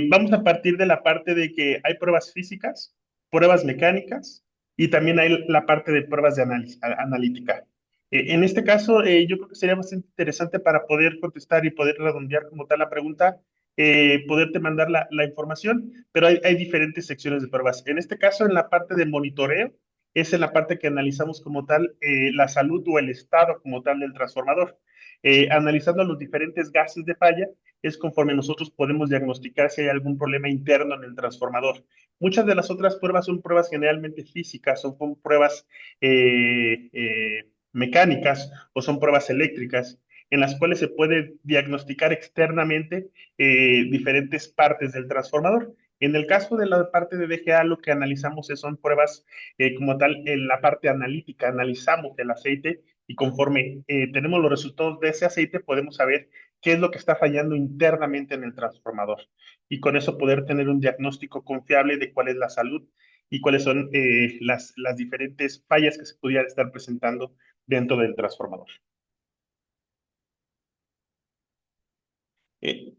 Vamos a partir de la parte de que hay pruebas físicas, pruebas mecánicas y también hay la parte de pruebas de análisis, analítica. En este caso, yo creo que sería bastante interesante para poder contestar y poder redondear como tal la pregunta, poderte mandar la información, pero hay diferentes secciones de pruebas. En este caso, en la parte de monitoreo, es en la parte que analizamos como tal la salud o el estado como tal del transformador. Analizando los diferentes gases de falla, es conforme nosotros podemos diagnosticar si hay algún problema interno en el transformador. Muchas de las otras pruebas son pruebas generalmente físicas, son pruebas mecánicas o son pruebas eléctricas en las cuales se puede diagnosticar externamente diferentes partes del transformador. En el caso de la parte de DGA, lo que analizamos son pruebas como tal en la parte analítica, analizamos el aceite y conforme tenemos los resultados de ese aceite, podemos saber qué es lo que está fallando internamente en el transformador. Y con eso poder tener un diagnóstico confiable de cuál es la salud y cuáles son las diferentes fallas que se pudieran estar presentando dentro del transformador.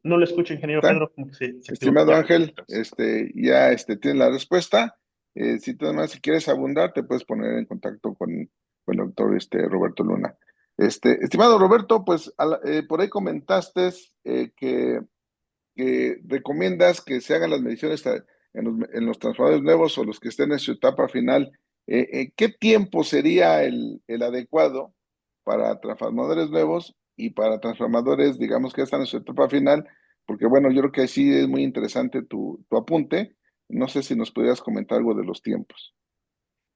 No lo escucho, ingeniero
¿Está?
Pedro, como que se activó.
Estimado
Ya.
Ángel, ya tiene la respuesta. Si tú además, si quieres abundar, te puedes poner en contacto con el doctor Roberto Luna. Estimado Roberto, pues por ahí comentaste que recomiendas que se hagan las mediciones en los transformadores nuevos o los que estén en su etapa final. ¿Qué tiempo sería el adecuado para transformadores nuevos y para transformadores, digamos, que están en su etapa final? Porque bueno, yo creo que sí es muy interesante tu apunte. No sé si nos pudieras comentar algo de los tiempos.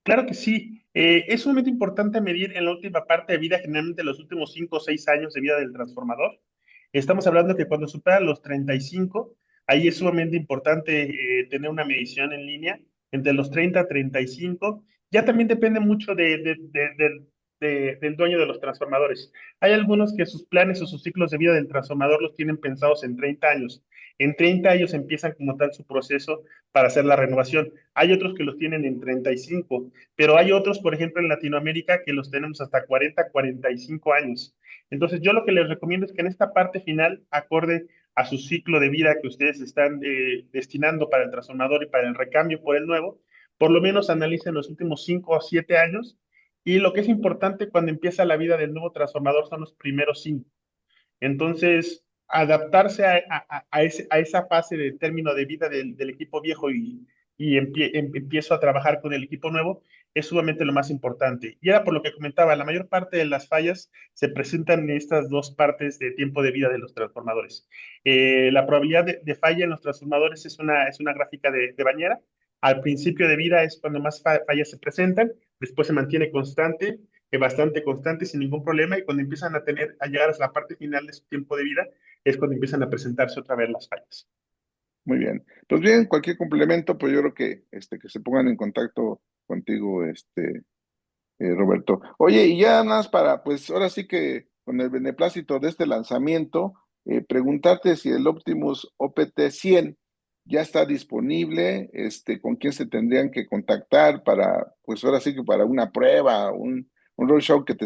Claro que sí. Es sumamente importante medir en la última parte de vida, generalmente los últimos 5 o 6 años de vida del transformador. Estamos hablando que cuando supera los 35, ahí es sumamente importante tener una medición en línea entre los 30 a 35. Ya también depende mucho del dueño de los transformadores. Hay algunos que sus planes o sus ciclos de vida del transformador los tienen pensados en 30 años. En 30 ellos empiezan como tal su proceso para hacer la renovación. Hay otros que los tienen en 35, pero hay otros, por ejemplo, en Latinoamérica que los tenemos hasta 40, 45 años. Entonces, yo lo que les recomiendo es que en esta parte final, acorde a su ciclo de vida que ustedes están destinando para el transformador y para el recambio por el nuevo, por lo menos analicen los últimos 5 o 7 años. Y lo que es importante cuando empieza la vida del nuevo transformador son los primeros 5. Entonces, adaptarse a esa fase de término de vida del equipo viejo y empiezo a trabajar con el equipo nuevo es sumamente lo más importante. Y era por lo que comentaba, la mayor parte de las fallas se presentan en estas dos partes de tiempo de vida de los transformadores. La probabilidad de falla en los transformadores es una gráfica de bañera. Al principio de vida es cuando más fallas se presentan, después se mantiene constante, bastante constante, sin ningún problema, y cuando empiezan a llegar a la parte final de su tiempo de vida, es cuando empiezan a presentarse otra vez las fallas.
Muy bien. Pues bien, cualquier complemento, pues yo creo que se pongan en contacto contigo, Roberto. Oye, y ya nada más para, pues ahora sí que con el beneplácito de este lanzamiento, preguntarte si el Optimus OPT 100 ya está disponible, con quién se tendrían que contactar para, pues ahora sí que para una prueba, un roadshow que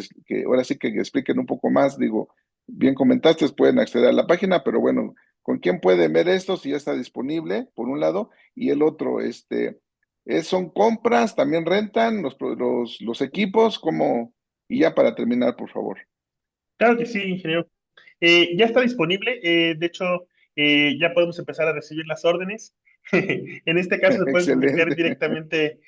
ahora sí que expliquen un poco más. Digo, bien comentaste, pueden acceder a la página, pero bueno, ¿con quién pueden ver esto si ya está disponible, por un lado? Y el otro, son compras, también rentan los equipos, como, y ya para terminar, por favor.
Claro que sí, ingeniero. Ya está disponible. De hecho, ya podemos empezar a recibir las órdenes. En este caso se pueden comunicar
Excelente.
directamente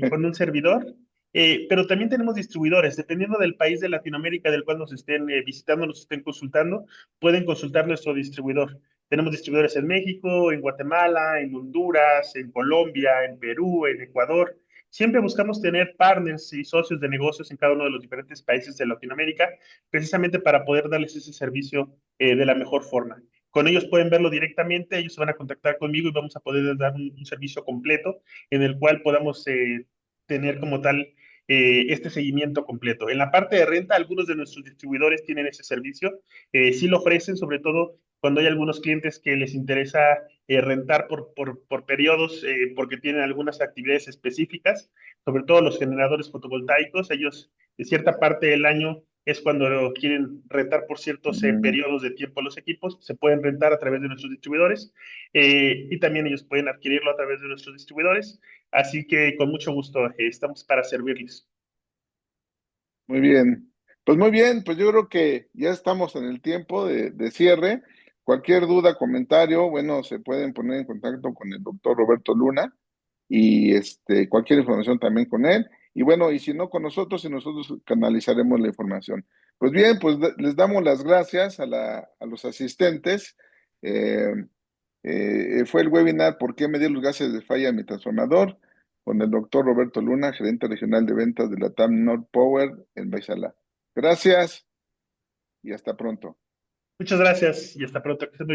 con un servidor. Pero también tenemos distribuidores. Dependiendo del país de Latinoamérica del cual nos estén visitando, nos estén consultando, pueden consultar nuestro distribuidor. Tenemos distribuidores en México, en Guatemala, en Honduras, en Colombia, en Perú, en Ecuador. Siempre buscamos tener partners y socios de negocios en cada uno de los diferentes países de Latinoamérica, precisamente para poder darles ese servicio de la mejor forma. Con ellos pueden verlo directamente, ellos se van a contactar conmigo y vamos a poder dar un servicio completo en el cual podamos tener como tal este seguimiento completo. En la parte de renta, algunos de nuestros distribuidores tienen ese servicio, sí lo ofrecen, sobre todo cuando hay algunos clientes que les interesa rentar por periodos porque tienen algunas actividades específicas, sobre todo los generadores fotovoltaicos, ellos de cierta parte del año es cuando quieren rentar por ciertos
Mm,
periodos de tiempo los equipos, se pueden rentar a través de nuestros distribuidores y también ellos pueden adquirirlo a través de nuestros distribuidores. Así que con mucho gusto estamos para servirles.
muy bien. Pues muy bien, pues yo creo que ya estamos en el tiempo de cierre. Cualquier duda, comentario, bueno, se pueden poner en contacto con el doctor Roberto Luna y cualquier información también con él. Y bueno, y si no con nosotros, y nosotros canalizaremos la información. Pues bien, pues les damos las gracias a los asistentes. Eh, Fue el webinar ¿Por qué medir los gases de falla en mi transformador? Con el doctor Roberto Luna, gerente regional de ventas de la TAM Nord Power en Baisala. Gracias y hasta pronto.
Muchas gracias y hasta pronto. Que estén muy bien.